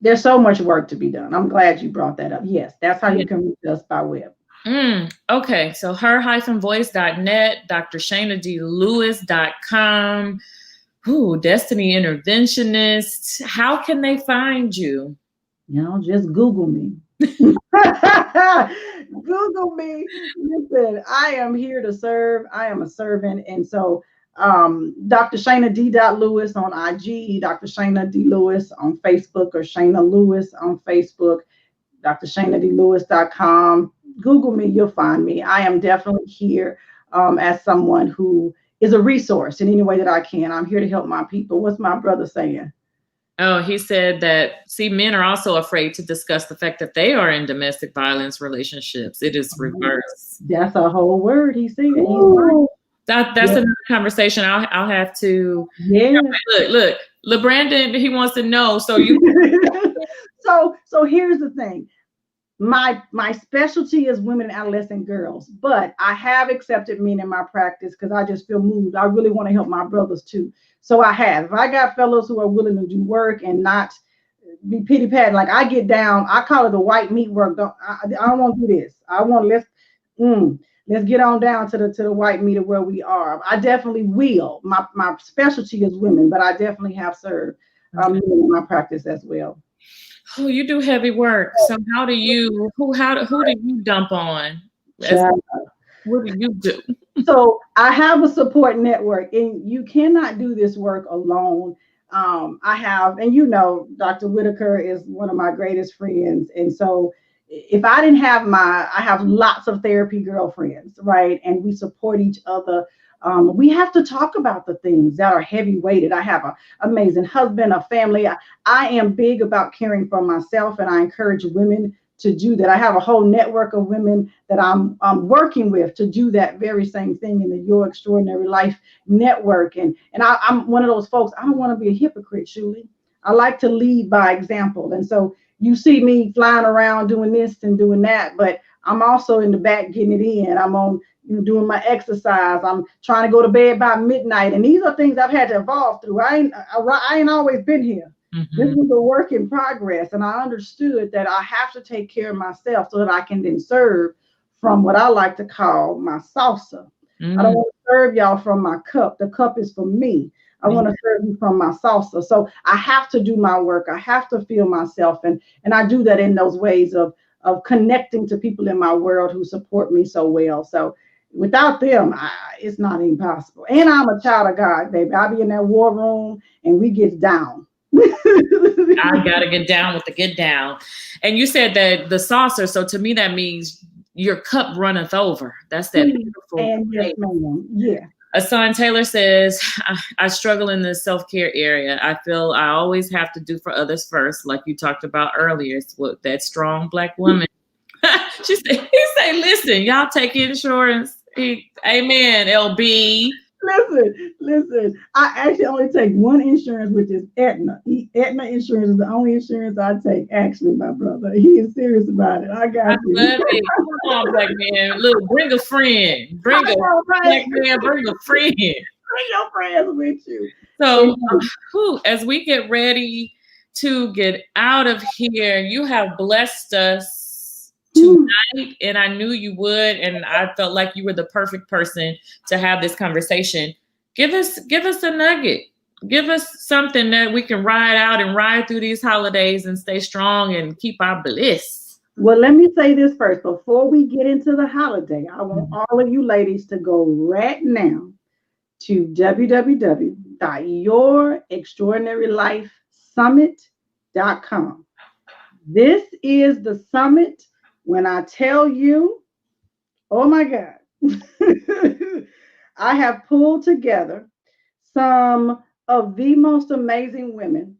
there's so much work to be done. I'm glad you brought that up. Yes, that's how you can reach us by web. Okay, so her-voice.net, DrShanaDLewis.com. Destiny Interventionist. How can they find you? Just Google me. Google me. Listen, I am here to serve. I am a servant. And so Dr. Shana D. Lewis on IG, Dr. Shana D. Lewis on Facebook, or Shana Lewis on Facebook, drshanadlewis.com. Google me, you'll find me. I am definitely here as someone who is a resource in any way that I can. I'm here to help my people. What's my brother saying? Oh, he said that, see, men are also afraid to discuss the fact that they are in domestic violence relationships. It is reverse. That's a whole word he said. He's right. That's another conversation. I'll have to. Yeah. Look, LeBrandon, he wants to know. So you. so here's the thing. My specialty is women and adolescent girls, but I have accepted men in my practice because I just feel moved. I really want to help my brothers too. So I have. If I got fellows who are willing to do work and not be pity patting, like I get down, I call it the white meat work. I don't want to do this. I want let's get on down to the white meat of where we are. I definitely will. My specialty is women, but I definitely have served men in my practice as well. Oh, you do heavy work. So who do you dump on? What do you do? So I have a support network, and you cannot do this work alone. I have, and Dr. Whitaker is one of my greatest friends. And so if I didn't have I have lots of therapy girlfriends, right? And we support each other. We have to talk about the things that are heavy weighted. I have an amazing husband, a family. I am big about caring for myself, and I encourage women to do that. I have a whole network of women that I'm working with to do that very same thing in the Your Extraordinary Life network. And I'm one of those folks. I don't want to be a hypocrite, Shuli. I like to lead by example. And so you see me flying around doing this and doing that, but I'm also in the back getting it in. I'm on doing my exercise. I'm trying to go to bed by midnight. And these are things I've had to evolve through. I ain't always been here. Mm-hmm. This was a work in progress. And I understood that I have to take care of myself so that I can then serve from what I like to call my salsa. Mm-hmm. I don't want to serve y'all from my cup. The cup is for me. I want to serve you from my salsa. So I have to do my work. I have to feel myself. And I do that in those ways of connecting to people in my world who support me so well. So without them, it's not even possible. And I'm a child of God, baby. I'll be in that war room and we get down. I got to get down with the get down. And you said that the saucer. So to me, that means your cup runneth over. That's that beautiful. And yes, ma'am. Yeah. Asan Taylor says, I struggle in the self-care area. I feel I always have to do for others first, like you talked about earlier. It's what that strong Black woman. He say, listen, y'all take insurance. Amen, LB. Listen. I actually only take one insurance, which is Aetna. Aetna insurance is the only insurance I take. Actually, my brother, he is serious about it. I got you. Love it. Come on, Black man. Look, bring a friend. Black man, bring a friend. Bring your friends with you. So, as we get ready to get out of here, you have blessed us tonight, and I knew you would, and I felt like you were the perfect person to have this conversation. Give us a nugget. Give us something that we can ride through these holidays and stay strong and keep our bliss. Well, let me say this first. Before we get into the holiday, I want all of you ladies to go right now to www.yourextraordinarylifesummit.com. This is the summit. When I tell you, oh my God, I have pulled together some of the most amazing women.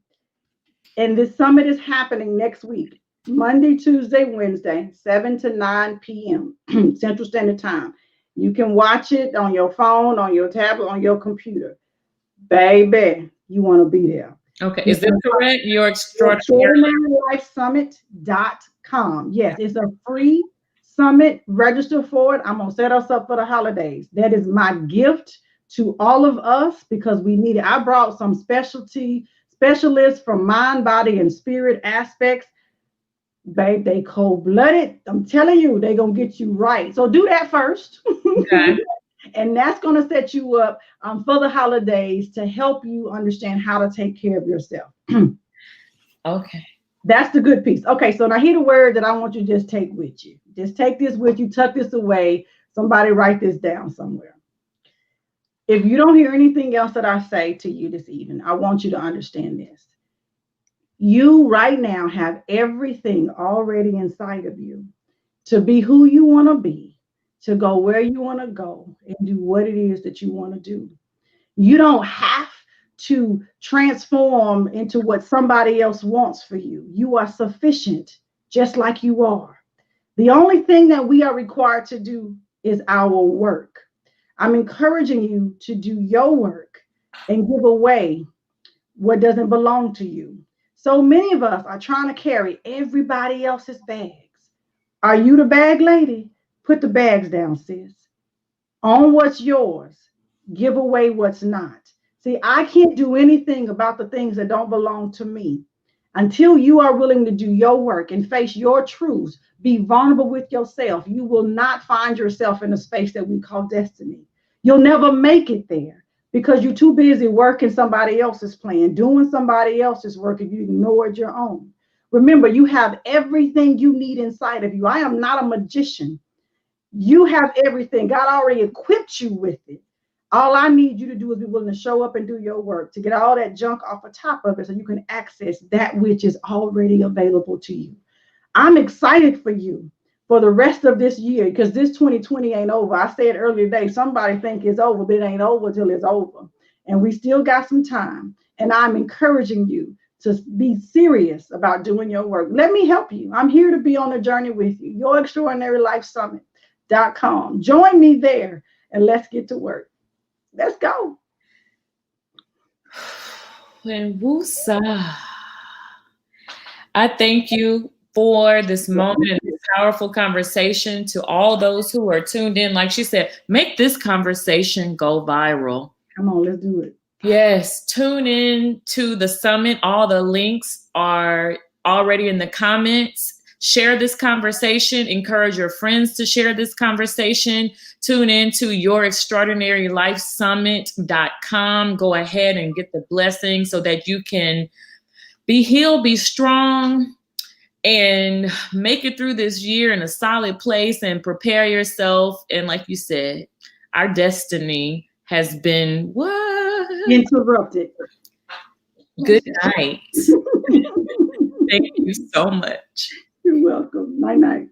And this summit is happening next week, Monday, Tuesday, Wednesday, 7 to 9 p.m. Central Standard Time. You can watch it on your phone, on your tablet, on your computer. Baby, you want to be there. Okay, is that correct? Your extraordinarylifesummit.com. Yes, it's a free summit. Register for it. I'm going to set us up for the holidays. That is my gift to all of us because we need it. I brought some specialists from mind, body, and spirit aspects. Babe, they cold-blooded. I'm telling you, they're going to get you right. So do that first. Okay. And that's going to set you up for the holidays to help you understand how to take care of yourself. Okay. That's the good piece. Okay, so now here's the word that I want you to just take with you. Just take this with you, tuck this away. Somebody write this down somewhere. If you don't hear anything else that I say to you this evening, I want you to understand this. You right now have everything already inside of you to be who you want to be, to go where you want to go, and do what it is that you want to do. You don't have to transform into what somebody else wants for you. You are sufficient just like you are. The only thing that we are required to do is our work. I'm encouraging you to do your work and give away what doesn't belong to you. So many of us are trying to carry everybody else's bags. Are you the bag lady? Put the bags down, sis. Own what's yours. Give away what's not. See, I can't do anything about the things that don't belong to me. Until you are willing to do your work and face your truths, be vulnerable with yourself, you will not find yourself in a space that we call destiny. You'll never make it there because you're too busy working somebody else's plan, doing somebody else's work, and you ignored your own. Remember, you have everything you need inside of you. I am not a magician. You have everything. God already equipped you with it. All I need you to do is be willing to show up and do your work to get all that junk off the top of it so you can access that which is already available to you. I'm excited for you for the rest of this year because this 2020 ain't over. I said earlier today, somebody think it's over, but it ain't over till it's over. And we still got some time. And I'm encouraging you to be serious about doing your work. Let me help you. I'm here to be on a journey with you. YourExtraordinaryLifeSummit.com. Join me there and let's get to work. Let's go. And woosah. I thank you for this moment and this powerful conversation. To all those who are tuned in, like she said, make this conversation go viral. Come on, let's do it. Yes, tune in to the summit. All the links are already in the comments. Share this conversation. Encourage your friends to share this conversation. Tune in to YourExtraordinaryLifeSummit.com. Go ahead and get the blessing so that you can be healed, be strong, and make it through this year in a solid place and prepare yourself. And like you said, our destiny has been interrupted. Good night. Thank you so much. You're welcome. Night night.